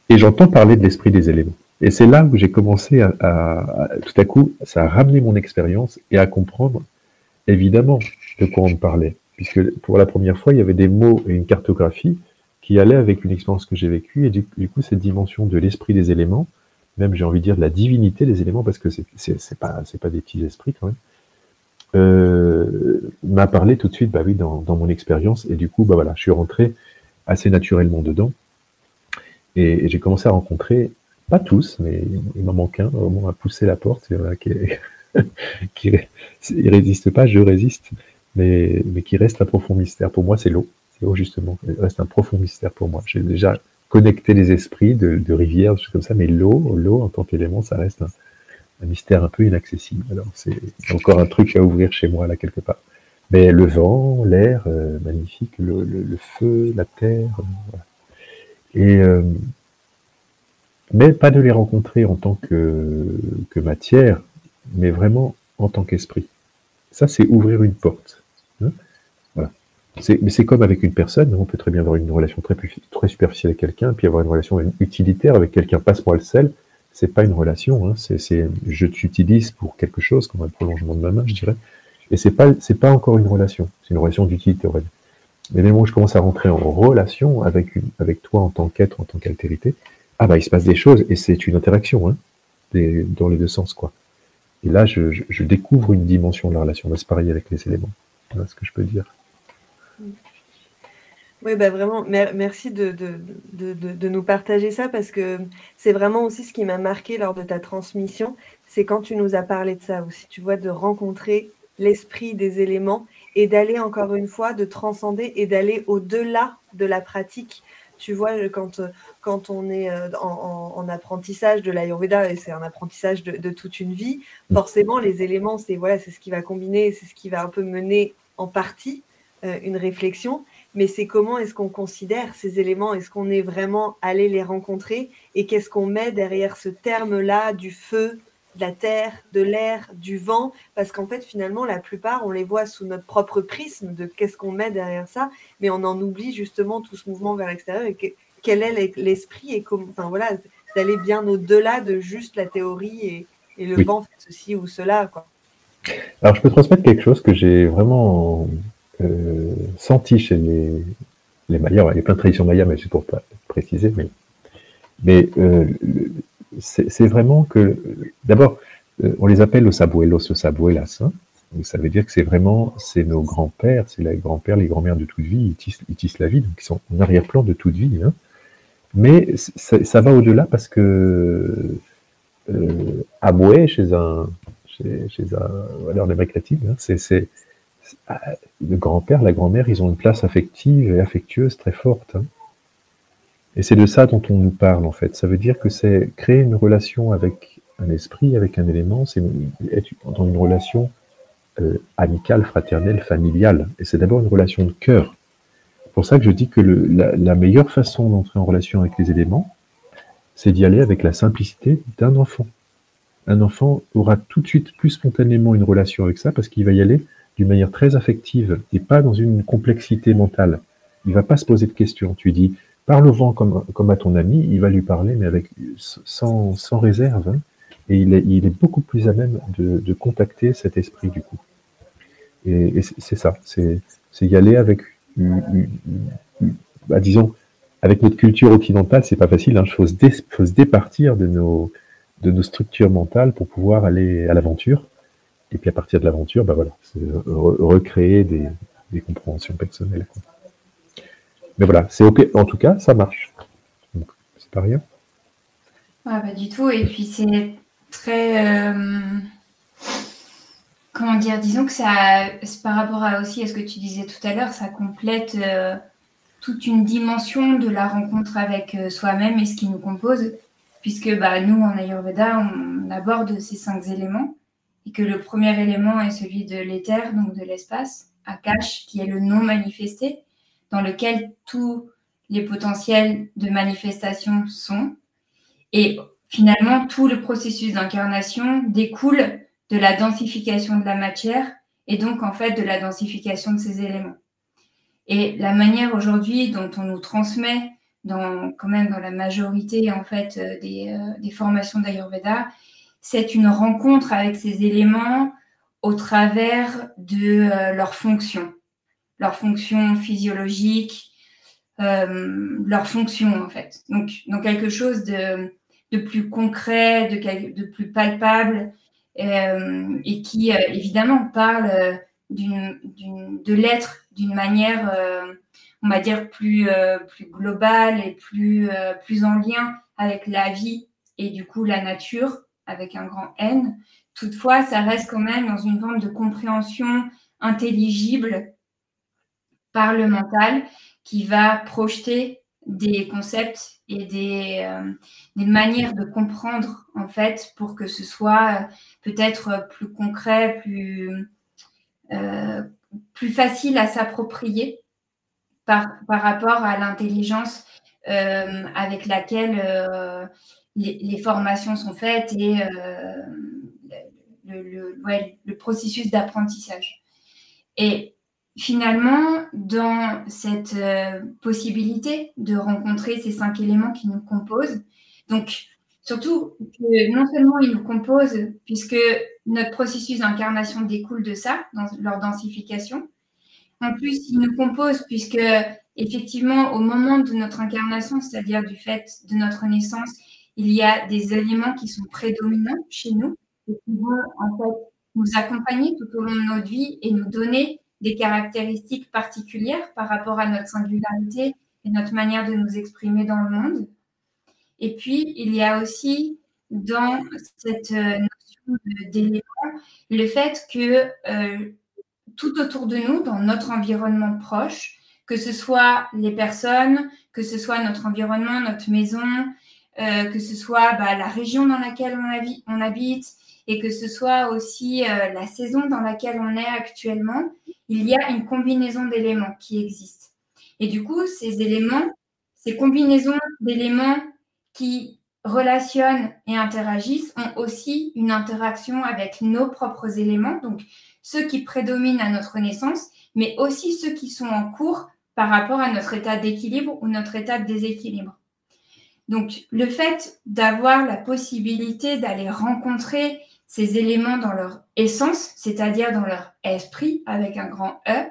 j'entends parler de l'esprit des éléments. Et c'est là où j'ai commencé à tout à coup, ça a ramené mon expérience et à comprendre, évidemment, de quoi on me parlait. Puisque pour la première fois, il y avait des mots et une cartographie qui allaient avec une expérience que j'ai vécue. Et du coup, cette dimension de l'esprit des éléments, même j'ai envie de dire de la divinité des éléments, parce que c'est pas des petits esprits quand même, m'a parlé tout de suite, oui, dans mon expérience. Et du coup, voilà, je suis rentré assez naturellement dedans. Et j'ai commencé à rencontrer, pas tous, mais il m'en manque un, au moins à pousser la porte, il résiste pas, je résiste, mais qui reste un profond mystère. Pour moi, c'est l'eau. C'est l'eau, justement. Il reste un profond mystère pour moi. J'ai déjà connecté les esprits de rivières, des choses comme ça, mais l'eau en tant qu'élément, ça reste un mystère un peu inaccessible. Alors, c'est encore un truc à ouvrir chez moi, là, quelque part. Mais le vent, l'air, magnifique, le feu, la terre, voilà. Et mais pas de les rencontrer en tant que matière, mais vraiment en tant qu'esprit. Ça, c'est ouvrir une porte. Hein, voilà. Mais c'est comme avec une personne, on peut très bien avoir une relation très superficielle avec quelqu'un, puis avoir une relation utilitaire avec quelqu'un. Passe-moi le sel, c'est pas une relation, hein, c'est je t'utilise pour quelque chose, comme un prolongement de ma main, je dirais. Et c'est pas encore une relation, c'est une relation d'utilité, on va dire. Mais dès le moment où je commence à rentrer en relation avec toi en tant qu'être, en tant qu'altérité, il se passe des choses, et c'est une interaction, hein, dans les deux sens, quoi. Et là, je découvre une dimension de la relation. C'est pareil avec les éléments. Voilà ce que je peux dire. Oui, vraiment, merci de nous partager ça, parce que c'est vraiment aussi ce qui m'a marqué lors de ta transmission, c'est quand tu nous as parlé de ça aussi, tu vois, de rencontrer l'esprit des éléments et d'aller, encore une fois, de transcender et d'aller au-delà de la pratique. Tu vois, quand on est en apprentissage de l'Ayurveda, et c'est un apprentissage de toute une vie, forcément, les éléments, c'est ce qui va combiner, c'est ce qui va un peu mener en partie une réflexion. Mais c'est comment est-ce qu'on considère ces éléments? Est-ce qu'on est vraiment allé les rencontrer? Et qu'est-ce qu'on met derrière ce terme-là du feu, de la terre, de l'air, du vent? Parce qu'en fait, finalement, la plupart, on les voit sous notre propre prisme de qu'est-ce qu'on met derrière ça, mais on en oublie justement tout ce mouvement vers l'extérieur et quel est l'esprit et comment, d'aller bien au-delà de juste la théorie et le vent fait ceci ou cela, quoi. Alors, je peux transmettre quelque chose que j'ai vraiment senti chez les Mayas. Il y a plein de traditions mayas, mais c'est pour pas préciser. Mais c'est vraiment que, d'abord, on les appelle los abuelos, los abuelas. Hein. Donc, ça veut dire que c'est nos grands-pères, c'est les grands-pères, les grands-mères de toute vie, ils tissent la vie, donc ils sont en arrière-plan de toute vie. Hein. Mais ça va au-delà parce que aboué chez un en Amérique latine, hein, c'est le grand-père, la grand-mère, ils ont une place affective et affectueuse très forte. Hein. Et c'est de ça dont on nous parle, en fait. Ça veut dire que c'est créer une relation avec un esprit, avec un élément, c'est être dans une relation amicale, fraternelle, familiale. Et c'est d'abord une relation de cœur. C'est pour ça que je dis que la meilleure façon d'entrer en relation avec les éléments, c'est d'y aller avec la simplicité d'un enfant. Un enfant aura tout de suite plus spontanément une relation avec ça parce qu'il va y aller d'une manière très affective et pas dans une complexité mentale. Il va pas se poser de questions. Tu dis, parle au vent comme à ton ami, il va lui parler, mais sans réserve. Hein, et il est beaucoup plus à même de contacter cet esprit du coup. Et c'est ça, c'est y aller avec, disons, avec notre culture occidentale, c'est pas facile. Hein, faut se départir de nos structures mentales pour pouvoir aller à l'aventure. Et puis à partir de l'aventure, c'est recréer des compréhensions personnelles. Quoi. Mais voilà, c'est ok. En tout cas, ça marche. Donc, c'est pas rien. Ouais, pas du tout. Et puis c'est très, comment dire, disons que ça, par rapport à ce que tu disais tout à l'heure, ça complète toute une dimension de la rencontre avec soi-même et ce qui nous compose. Puisque nous, en Ayurveda, on aborde ces 5 éléments. Et que le premier élément est celui de l'éther, donc de l'espace, Akash, qui est le non manifesté, dans lequel tous les potentiels de manifestation sont. Et finalement, tout le processus d'incarnation découle de la densification de la matière et donc en fait de la densification de ces éléments. Et la manière aujourd'hui dont on nous transmet, quand même dans la majorité en fait des formations d'Ayurveda, c'est une rencontre avec ces éléments au travers de leur fonction physiologique, leur fonction en fait. Donc quelque chose de plus concret, de plus palpable et qui évidemment parle de l'être d'une manière, on va dire, plus globale et plus en lien avec la vie et du coup la nature, avec un grand N. Toutefois, ça reste quand même dans une forme de compréhension intelligible par le mental qui va projeter des concepts et des manières de comprendre, en fait, pour que ce soit peut-être plus concret, plus facile à s'approprier par rapport à l'intelligence avec laquelle les formations sont faites et le processus d'apprentissage. Et finalement, dans cette possibilité de rencontrer ces 5 éléments qui nous composent, donc surtout que non seulement ils nous composent, puisque notre processus d'incarnation découle de ça, dans leur densification. En plus, ils nous composent puisque, effectivement, au moment de notre incarnation, c'est-à-dire du fait de notre naissance, il y a des éléments qui sont prédominants chez nous et qui vont en fait nous accompagner tout au long de notre vie et nous donner des caractéristiques particulières par rapport à notre singularité et notre manière de nous exprimer dans le monde. Et puis, il y a aussi dans cette notion d'éléments le fait que tout autour de nous, dans notre environnement proche, que ce soit les personnes, que ce soit notre environnement, notre maison, que ce soit la région dans laquelle on habite et que ce soit aussi la saison dans laquelle on est actuellement, il y a une combinaison d'éléments qui existent. Et du coup, ces combinaisons d'éléments qui relationnent et interagissent ont aussi une interaction avec nos propres éléments, donc ceux qui prédominent à notre naissance, mais aussi ceux qui sont en cours par rapport à notre état d'équilibre ou notre état de déséquilibre. Donc, le fait d'avoir la possibilité d'aller rencontrer ces éléments dans leur essence, c'est-à-dire dans leur esprit, avec un grand E,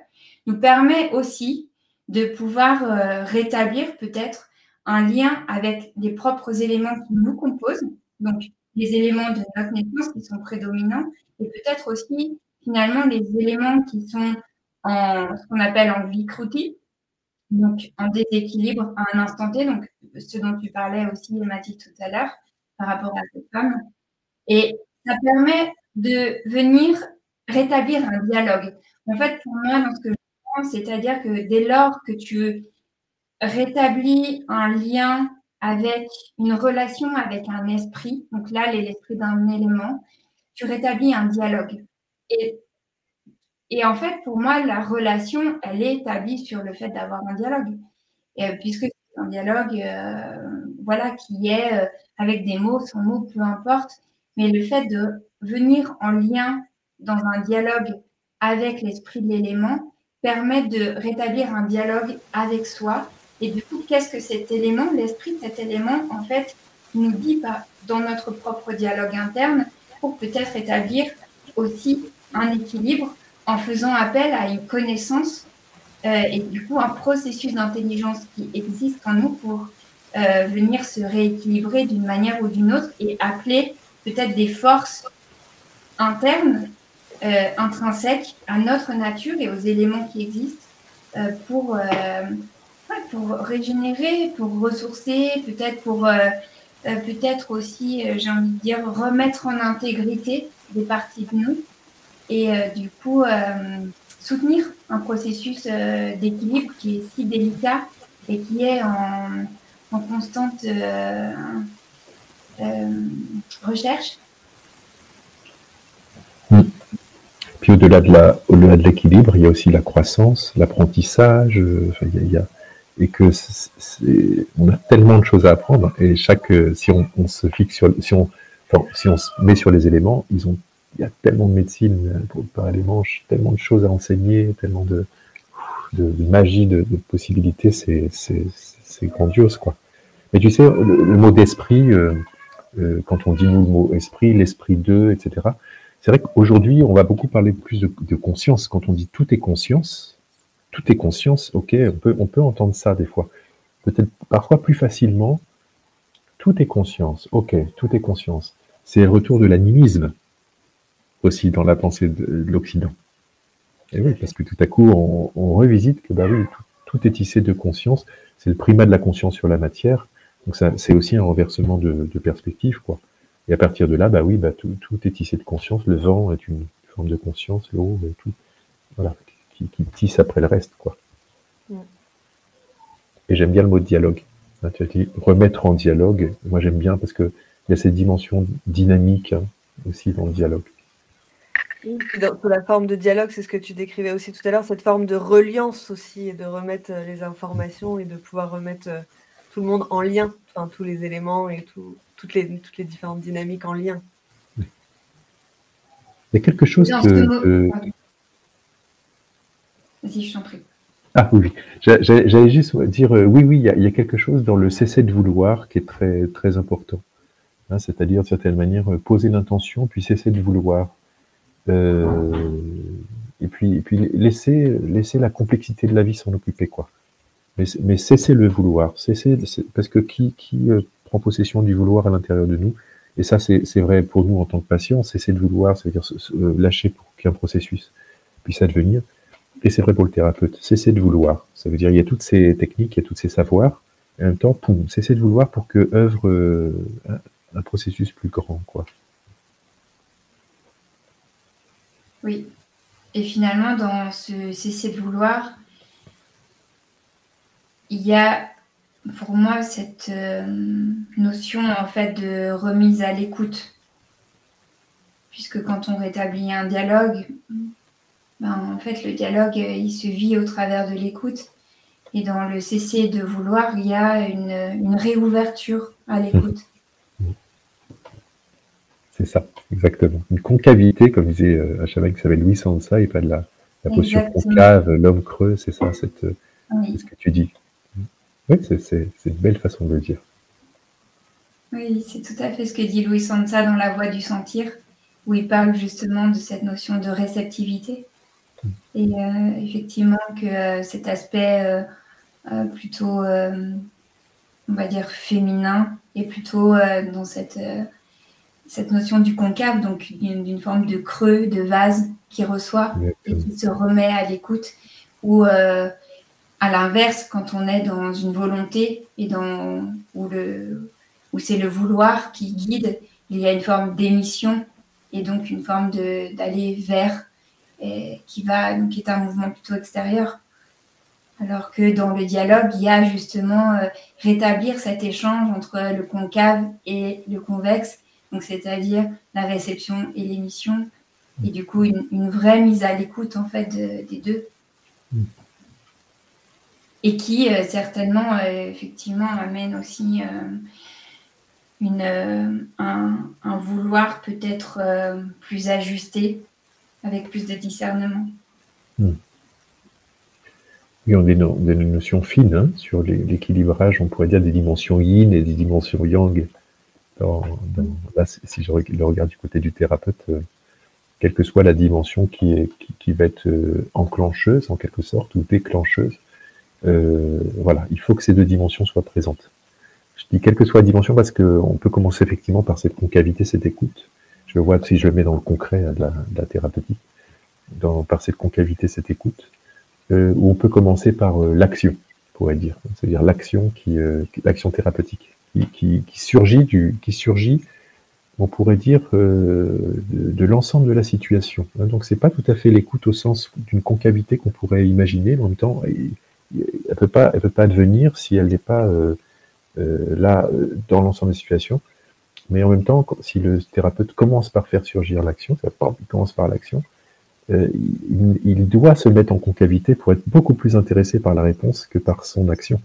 nous permet aussi de pouvoir rétablir peut-être un lien avec les propres éléments qui nous composent, donc les éléments de notre naissance qui sont prédominants, et peut-être aussi finalement les éléments qui sont en ce qu'on appelle en vikruti, donc en déséquilibre à un instant T, donc ce dont tu parlais aussi, Mathilde, tout à l'heure, par rapport à cette femme. Et ça permet de venir rétablir un dialogue. En fait, pour moi, dans ce que je pense, c'est-à-dire que dès lors que tu rétablis un lien avec une relation avec un esprit, donc là, l'esprit d'un élément, tu rétablis un dialogue. Et en fait, pour moi, la relation, elle est établie sur le fait d'avoir un dialogue. Puisque c'est un dialogue qui est avec des mots, sans mots, peu importe. Mais le fait de venir en lien dans un dialogue avec l'esprit de l'élément permet de rétablir un dialogue avec soi. Et du coup, qu'est-ce que cet élément, l'esprit de cet élément, en fait, nous dit dans notre propre dialogue interne pour peut-être établir aussi un équilibre en faisant appel à une connaissance et du coup un processus d'intelligence qui existe en nous pour venir se rééquilibrer d'une manière ou d'une autre et appeler peut-être des forces internes, intrinsèques à notre nature et aux éléments qui existent pour régénérer, pour ressourcer, peut-être peut-être aussi, j'ai envie de dire, remettre en intégrité des parties de nous et du coup soutenir un processus d'équilibre qui est si délicat et qui est en constante recherche. Puis au-delà de l'équilibre, il y a aussi la croissance, l'apprentissage, et que on a tellement de choses à apprendre et si on se fixe si on se met sur les éléments, il y a tellement de médecine par les manches, tellement de choses à enseigner, tellement de magie, de possibilités, c'est grandiose, quoi. Mais tu sais, le mot d'esprit, quand on dit nous le mot esprit, l'esprit d'eux, etc., c'est vrai qu'aujourd'hui, on va beaucoup parler plus de conscience. Quand on dit tout est conscience, ok, on peut entendre ça des fois. Peut-être parfois plus facilement, tout est conscience, ok, tout est conscience. C'est le retour de l'animisme aussi dans la pensée de l'Occident. Et oui, parce que tout à coup, on revisite que oui, tout est tissé de conscience. C'est le primat de la conscience sur la matière. Donc c'est aussi un renversement de perspective, quoi. Et à partir de là, tout est tissé de conscience. Le vent est une forme de conscience, l'eau, et tout, voilà, qui tisse après le reste, quoi. Et j'aime bien le mot dialogue. Tu as dit remettre en dialogue. Moi, j'aime bien parce que il y a cette dimension dynamique aussi dans le dialogue. Sous la forme de dialogue, c'est ce que tu décrivais aussi tout à l'heure, cette forme de reliance aussi, et de remettre les informations et de pouvoir remettre tout le monde en lien, enfin tous les éléments et toutes les différentes dynamiques en lien. Il y a quelque chose Vas-y, je t'en prie. Ah oui, j'allais juste dire, oui, il y a quelque chose dans le cesser de vouloir qui est très, très important. Hein, c'est-à-dire, de certaine manière, poser l'intention, puis cesser de vouloir. Et puis laisser la complexité de la vie s'en occuper, quoi. Mais cesser le vouloir, parce que qui prend possession du vouloir à l'intérieur de nous, et ça c'est vrai pour nous en tant que patients, cesser de vouloir, c'est-à-dire lâcher pour qu'un processus puisse advenir, et c'est vrai pour le thérapeute, cesser de vouloir, ça veut dire il y a toutes ces techniques, il y a tous ces savoirs, et en même temps, cesser de vouloir pour que œuvre un processus plus grand, quoi. Oui. Et finalement, dans ce cesser de vouloir, il y a pour moi cette notion en fait de remise à l'écoute. Puisque quand on rétablit un dialogue, en fait le dialogue il se vit au travers de l'écoute. Et dans le cesser de vouloir, il y a une réouverture à l'écoute. C'est ça, exactement. Une concavité, comme disait un chaman qui s'appelle Louis Sansa, et pas de la posture concave, l'homme creux, c'est ça, c'est ce que tu dis. Oui, c'est une belle façon de le dire. Oui, c'est tout à fait ce que dit Louis Sansa dans La Voix du Sentir, où il parle justement de cette notion de réceptivité. Et effectivement que cet aspect plutôt, on va dire, féminin, est plutôt dans cette notion du concave, donc d'une forme de creux, de vase qui reçoit et qui se remet à l'écoute, ou à l'inverse, quand on est dans une volonté et où c'est le vouloir qui guide, il y a une forme d'émission et donc une forme d'aller vers, qui est un mouvement plutôt extérieur. Alors que dans le dialogue, il y a justement rétablir cet échange entre le concave et le convexe, donc c'est-à-dire la réception et l'émission, et du coup une vraie mise à l'écoute en fait des deux. Et qui certainement effectivement amène aussi un vouloir peut-être plus ajusté, avec plus de discernement. Oui, on a des notions fines sur l'équilibrage, on pourrait dire des dimensions yin et des dimensions yang. Là, si je le regarde du côté du thérapeute, quelle que soit la dimension qui va être enclencheuse en quelque sorte, ou déclencheuse, voilà, il faut que ces deux dimensions soient présentes. Je dis quelle que soit la dimension parce qu'on peut commencer effectivement par cette concavité, cette écoute. Je vois si je le mets dans le concret de la thérapeutique, par cette concavité, cette écoute, où on peut commencer par l'action, on pourrait dire, c'est-à-dire l'action l'action thérapeutique qui surgit, on pourrait dire de l'ensemble de la situation. Donc c'est pas tout à fait l'écoute au sens d'une concavité qu'on pourrait imaginer, mais en même temps elle peut pas advenir si elle n'est pas là dans l'ensemble des situations. Mais en même temps, si le thérapeute commence par faire surgir l'action, il commence par l'action, il doit se mettre en concavité pour être beaucoup plus intéressé par la réponse que par son action.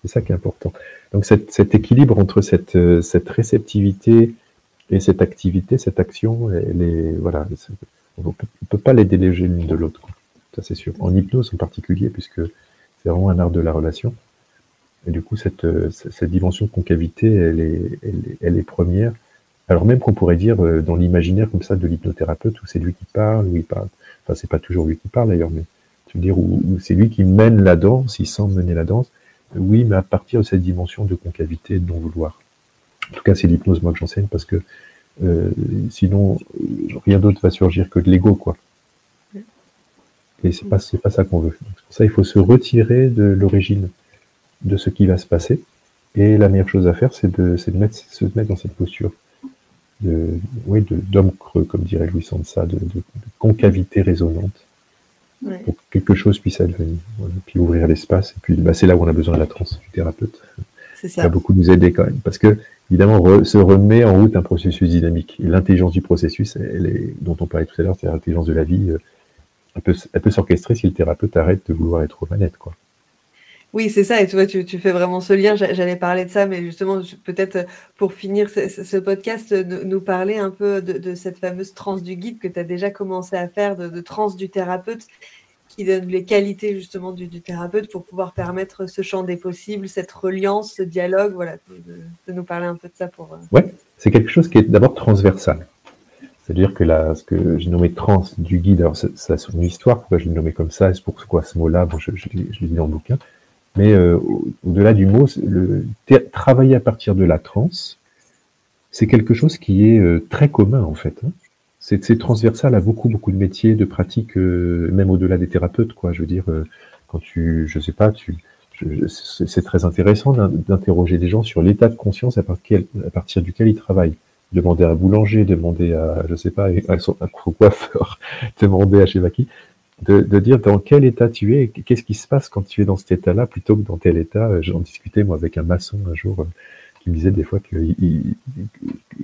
C'est ça qui est important. Donc cet équilibre entre cette réceptivité et cette activité, cette action, voilà, on ne peut pas les déléger l'une de l'autre. Ça c'est sûr. En hypnose en particulier, puisque c'est vraiment un art de la relation. Et du coup, cette dimension de concavité, elle est première. Alors même qu'on pourrait dire dans l'imaginaire comme ça de l'hypnothérapeute, où c'est lui qui parle, où il parle. Enfin, c'est pas toujours lui qui parle d'ailleurs, mais tu veux dire où c'est lui qui mène la danse, il semble mener la danse. Oui, mais à partir de cette dimension de concavité, de non-vouloir. En tout cas, c'est l'hypnose moi que j'enseigne parce que sinon rien d'autre va surgir que de l'ego, quoi. Et c'est pas ça qu'on veut. Donc, pour ça, il faut se retirer de l'origine de ce qui va se passer. Et la meilleure chose à faire, c'est de se mettre dans cette posture d'homme creux, comme dirait Louis Sansa, de concavité résonante, pour que quelque chose puisse advenir. Voilà. Puis ouvrir l'espace. Et puis c'est là où on a besoin de la transe du thérapeute. C'est ça. Ça va beaucoup nous aider quand même. Parce que, évidemment, se remet en route un processus dynamique. Et l'intelligence du processus, dont on parlait tout à l'heure, c'est l'intelligence de la vie, elle peut s'orchestrer si le thérapeute arrête de vouloir être aux manettes, quoi. Oui, c'est ça. Et tu vois, tu fais vraiment ce lien. J'allais parler de ça, mais justement, peut-être pour finir ce podcast, nous parler un peu de cette fameuse transe du guide que tu as déjà commencé à faire, de transe du thérapeute, qui donne les qualités justement du thérapeute pour pouvoir permettre ce champ des possibles, cette reliance, ce dialogue. Voilà, de nous parler un peu de ça pour. Ouais, c'est quelque chose qui est d'abord transversal. C'est-à-dire que ce que j'ai nommé transe du guide, alors ça a son histoire, pourquoi je l'ai nommé comme ça, et c'est pourquoi ce mot-là, bon, je l'ai dit dans le bouquin, mais au-delà du mot, travailler à partir de la transe, c'est quelque chose qui est très commun en fait. Hein. C'est transversal à beaucoup de métiers, de pratiques, même au-delà des thérapeutes, quoi. Je veux dire, quand je sais pas, c'est très intéressant d'interroger des gens sur l'état de conscience à partir duquel ils travaillent. Demander à un boulanger, demander à, je sais pas, à son coiffeur, demander à je sais pas qui, de dire dans quel état tu es, qu'est-ce qui se passe quand tu es dans cet état-là, plutôt que dans tel état. J'en discutais, moi, avec un maçon un jour, qui me disait des fois que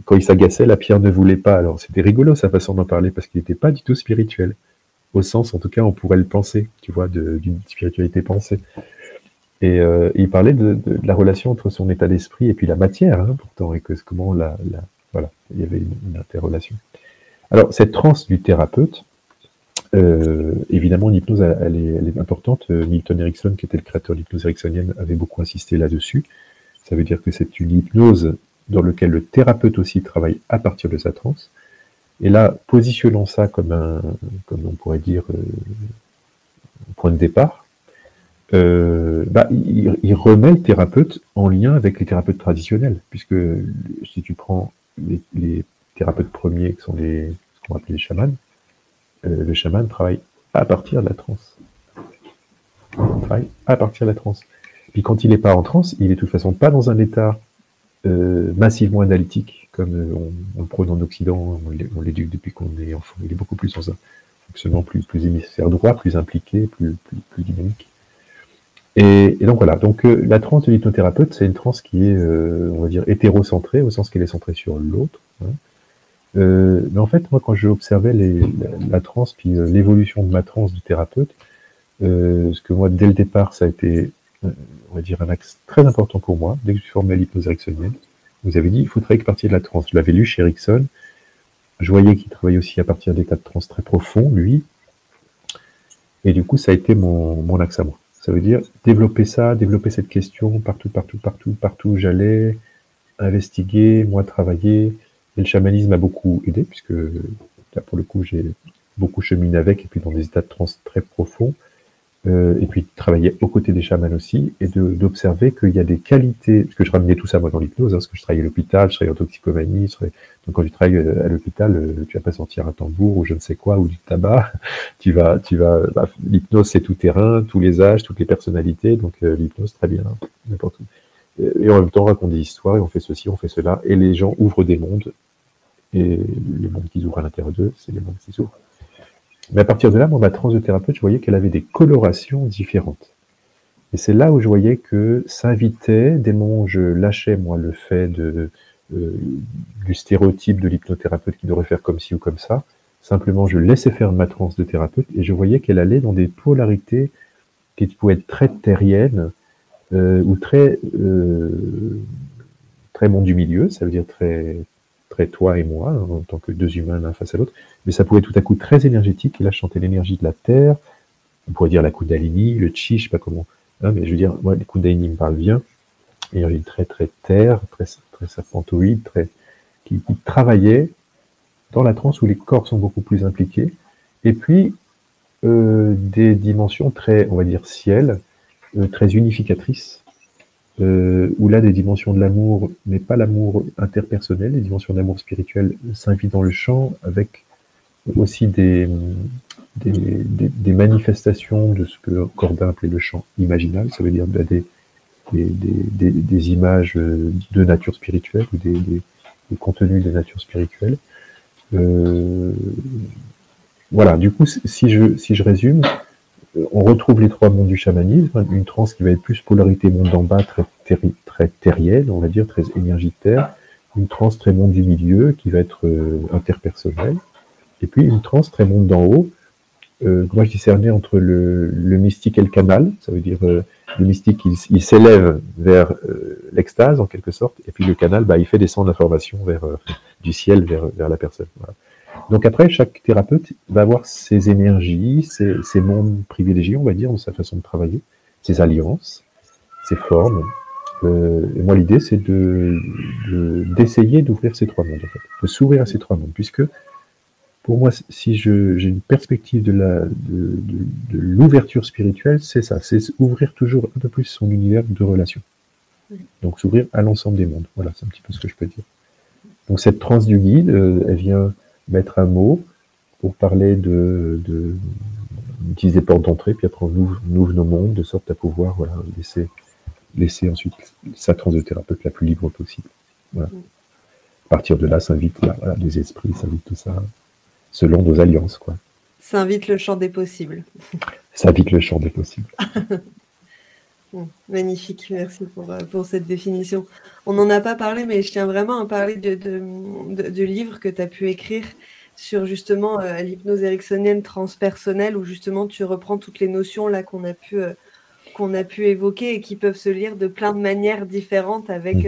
quand il s'agaçait, la pierre ne voulait pas. Alors, c'était rigolo, sa façon d'en parler, parce qu'il n'était pas du tout spirituel. Au sens, en tout cas, on pourrait le penser, tu vois, d'une spiritualité pensée. Et il parlait de la relation entre son état d'esprit et puis la matière, hein, pourtant, et que comment voilà, il y avait une interrelation. Alors, cette transe du thérapeute, évidemment, l'hypnose, elle est importante. Milton Erickson, qui était le créateur de l'hypnose ericksonienne, avait beaucoup insisté là-dessus. Ça veut dire que c'est une hypnose dans laquelle le thérapeute aussi travaille à partir de sa transe. Et là, positionnons ça comme on pourrait dire, un point de départ, il remet le thérapeute en lien avec les thérapeutes traditionnels, puisque si tu prends les thérapeutes premiers, qui sont ce qu'on appelle les chamans, le chaman travaille à partir de la transe. Il travaille à partir de la transe. Puis quand il n'est pas en transe, il est de toute façon pas dans un état massivement analytique, comme on le prône en Occident, on l'éduque depuis qu'on est enfant. Il est beaucoup plus dans un fonctionnement plus hémisphère droit, plus impliqué, plus dynamique. Et donc voilà, donc la transe de l'hypnothérapeute, c'est une transe qui est, on va dire, hétérocentrée, au sens qu'elle est centrée sur l'autre. Hein. Mais en fait, moi, quand je observais la transe, puis l'évolution de ma transe de thérapeute, ce que moi, dès le départ, ça a été, on va dire, un axe très important pour moi, dès que je suis formé à l'hypnose ericksonienne. Vous avez dit, il faut travailler à partir de la transe. Je l'avais lu chez Erickson. Je voyais qu'il travaillait aussi à partir d'états de transe très profonds, lui. Et du coup, ça a été mon axe à moi. Ça veut dire développer cette question partout où j'allais, investiguer, moi travailler. Et le chamanisme a beaucoup aidé, puisque là, pour le coup, j'ai beaucoup cheminé avec, et puis dans des états de transe très profonds. Et puis travailler aux côtés des chamans aussi, et d'observer qu'il y a des qualités, parce que je ramenais tout ça moi dans l'hypnose, parce que je travaillais à l'hôpital, je travaillais en toxicomanie, donc quand tu travailles à l'hôpital, tu vas pas sentir un tambour ou je ne sais quoi, ou du tabac, l'hypnose c'est tout terrain, tous les âges, toutes les personnalités, donc l'hypnose très bien, n'importe où. Et en même temps on raconte des histoires, et on fait ceci, on fait cela, et les gens ouvrent des mondes, et les mondes qui ouvrent à l'intérieur d'eux, c'est les mondes qui s'ouvrent. Mais à partir de là, moi, ma transe de thérapeute, je voyais qu'elle avait des colorations différentes. Et c'est là où je voyais que s'invitait, dès le moment où je lâchais, moi, le fait du stéréotype de l'hypnothérapeute qui devrait faire comme ci ou comme ça, simplement je laissais faire ma transe de thérapeute, et je voyais qu'elle allait dans des polarités qui pouvaient être très terriennes, ou très monde du milieu, ça veut dire très toi et moi, hein, en tant que deux humains l'un face à l'autre, mais ça pouvait tout à coup très énergétique, et là je sentais l'énergie de la terre, on pourrait dire la Kundalini, le Chi, je sais pas comment, hein, mais je veux dire, moi les Kundalini me parlent bien, énergie très terre, très serpentoïde, qui travaillait dans la transe où les corps sont beaucoup plus impliqués, et puis des dimensions très, on va dire, ciel, très unificatrices, où là, des dimensions de l'amour, mais pas l'amour interpersonnel, les dimensions d'amour spirituel s'invitent dans le champ, avec aussi des manifestations de ce que Corbin appelait le champ imaginal, ça veut dire des images de nature spirituelle, ou des contenus de nature spirituelle. Voilà, du coup, si je résume, on retrouve les trois mondes du chamanisme, une transe qui va être plus polarité monde d'en bas, très terrienne, on va dire, très énergie de terre, une transe très monde du milieu, qui va être interpersonnelle, et puis une transe très monde d'en haut, moi je discernais entre le mystique et le canal, ça veut dire le mystique il s'élève vers l'extase en quelque sorte, et puis le canal il fait descendre l'information du ciel vers la personne. Voilà. Donc après, chaque thérapeute va avoir ses énergies, ses mondes privilégiés, on va dire, dans sa façon de travailler, ses alliances, ses formes. Et moi, l'idée, c'est d'essayer d'ouvrir ces trois mondes, en fait, de s'ouvrir à ces trois mondes, puisque pour moi, si j'ai une perspective de l'ouverture spirituelle, c'est ça, c'est ouvrir toujours un peu plus son univers de relations. Donc s'ouvrir à l'ensemble des mondes. Voilà, c'est un petit peu ce que je peux dire. Donc cette transe du guide, elle vient mettre un mot pour parler d'utiliser des portes d'entrée, puis après on ouvre nos mondes de sorte à pouvoir laisser ensuite sa transe de thérapeute la plus libre possible. Voilà. À partir de là, s'invite les esprits, s'invite tout ça, selon nos alliances, quoi. Ça invite le champ des possibles. Ça invite le champ des possibles. Magnifique, merci pour cette définition. On n'en a pas parlé, mais je tiens vraiment à parler du livre que tu as pu écrire sur justement l'hypnose ericksonienne transpersonnelle, où justement tu reprends toutes les notions là qu'on a pu évoquer et qui peuvent se lire de plein de manières différentes avec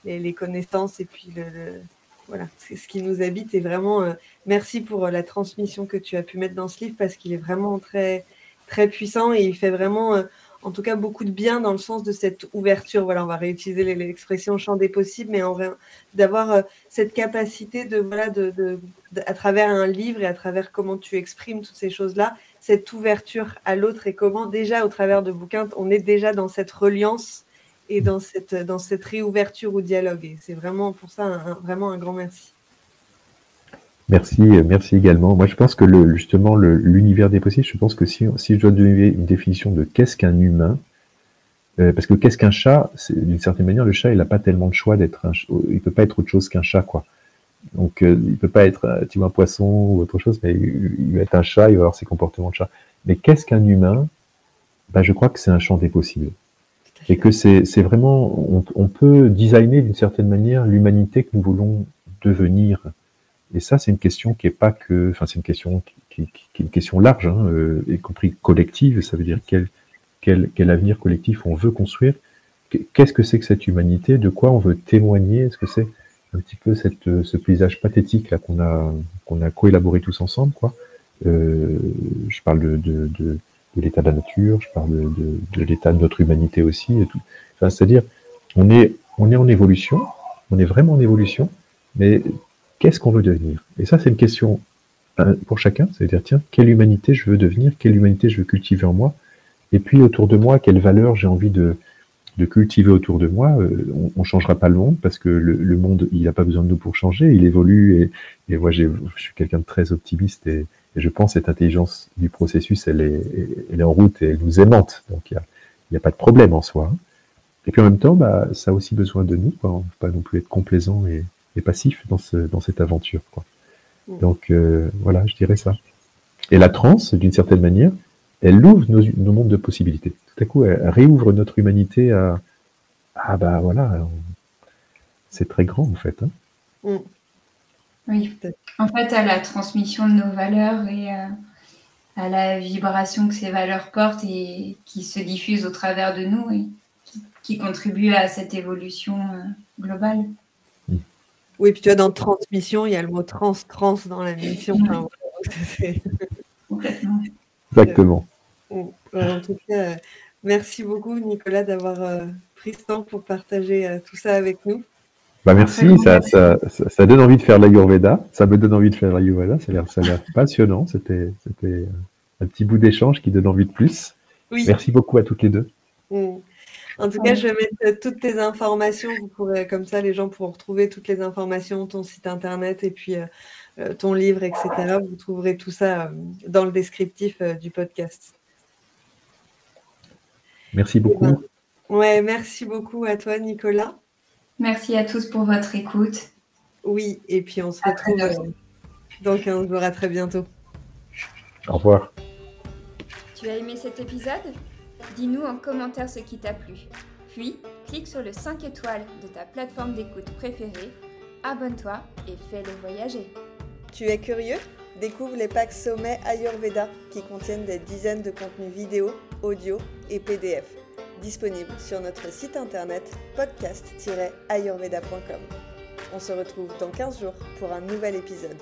les connaissances et puis voilà, c'est ce qui nous habite. Et vraiment, merci pour la transmission que tu as pu mettre dans ce livre, parce qu'il est vraiment très, très puissant et il fait vraiment, en tout cas, beaucoup de bien dans le sens de cette ouverture. Voilà, on va réutiliser l'expression champ des possibles, mais d'avoir cette capacité à travers un livre et à travers comment tu exprimes toutes ces choses-là, cette ouverture à l'autre, et comment déjà au travers de bouquins, on est déjà dans cette reliance et dans cette réouverture au dialogue. Et c'est vraiment pour ça vraiment un grand merci. Merci également. Moi, je pense que justement l'univers des possibles, je pense que si je dois donner une définition de qu'est-ce qu'un humain, parce que qu'est-ce qu'un chat, d'une certaine manière, le chat, il n'a pas tellement de choix d'être il peut pas être autre chose qu'un chat, quoi. Donc, il peut pas être un poisson ou autre chose, mais il va être un chat, il va avoir ses comportements de chat. Mais qu'est-ce qu'un humain? Je crois que c'est un champ des possibles. Et que c'est vraiment, on peut designer d'une certaine manière l'humanité que nous voulons devenir. Et ça, c'est une question qui est pas que, c'est une question qui est une question large, y compris collective. Ça veut dire quel avenir collectif on veut construire. Qu'est-ce que c'est que cette humanité? De quoi on veut témoigner? Est-ce que c'est un petit peu ce paysage pathétique là qu'on a coélaboré tous ensemble, quoi? Je parle de l'état de la nature, je parle de l'état de notre humanité aussi, et tout. Enfin, c'est-à-dire, on est en évolution, on est vraiment en évolution, mais qu'est-ce qu'on veut devenir? Et ça, c'est une question pour chacun, c'est-à-dire, tiens, quelle humanité je veux devenir, quelle humanité je veux cultiver en moi, et puis autour de moi, quelles valeurs j'ai envie de cultiver autour de moi. On changera pas le monde, parce que le monde, il n'a pas besoin de nous pour changer, il évolue, et moi, je suis quelqu'un de très optimiste, et je pense que cette intelligence du processus, elle est en route et elle nous aimante. Donc, il n'y a pas de problème en soi. Et puis en même temps, ça a aussi besoin de nous, quoi. On ne peut pas non plus être complaisant et passif dans cette aventure, quoi. Donc, voilà, je dirais ça. Et la transe, d'une certaine manière, elle ouvre nos mondes de possibilités. Tout à coup, elle réouvre notre humanité c'est très grand, en fait. Oui, en fait, à la transmission de nos valeurs et à la vibration que ces valeurs portent et qui se diffusent au travers de nous et qui contribuent à cette évolution globale. Oui, puis tu vois, dans transmission, il y a le mot trans dans la mission. Complètement. Exactement. En tout cas, merci beaucoup, Nicolas, d'avoir pris ce temps pour partager tout ça avec nous. Merci, ça donne envie de faire l'Ayurveda. Ça me donne envie de faire l'Ayurveda. Ça a l'air passionnant. C'était un petit bout d'échange qui donne envie de plus. Oui. Merci beaucoup à toutes les deux. En tout cas, je vais mettre toutes tes informations. Vous pourrez, comme ça, les gens pourront retrouver toutes les informations, ton site internet et puis ton livre, etc. Vous trouverez tout ça dans le descriptif du podcast. Merci beaucoup. Merci beaucoup à toi, Nicolas. Merci à tous pour votre écoute. Oui, et puis on se retrouve dans 15 jours. À très bientôt. Au revoir. Tu as aimé cet épisode? Dis-nous en commentaire ce qui t'a plu. Puis, clique sur le 5 étoiles de ta plateforme d'écoute préférée, abonne-toi et fais-le voyager. Tu es curieux? Découvre les packs Sommet Ayurveda qui contiennent des dizaines de contenus vidéo, audio et PDF. Disponibles sur notre site internet podcast-ayurveda.com. On se retrouve dans 15 jours pour un nouvel épisode.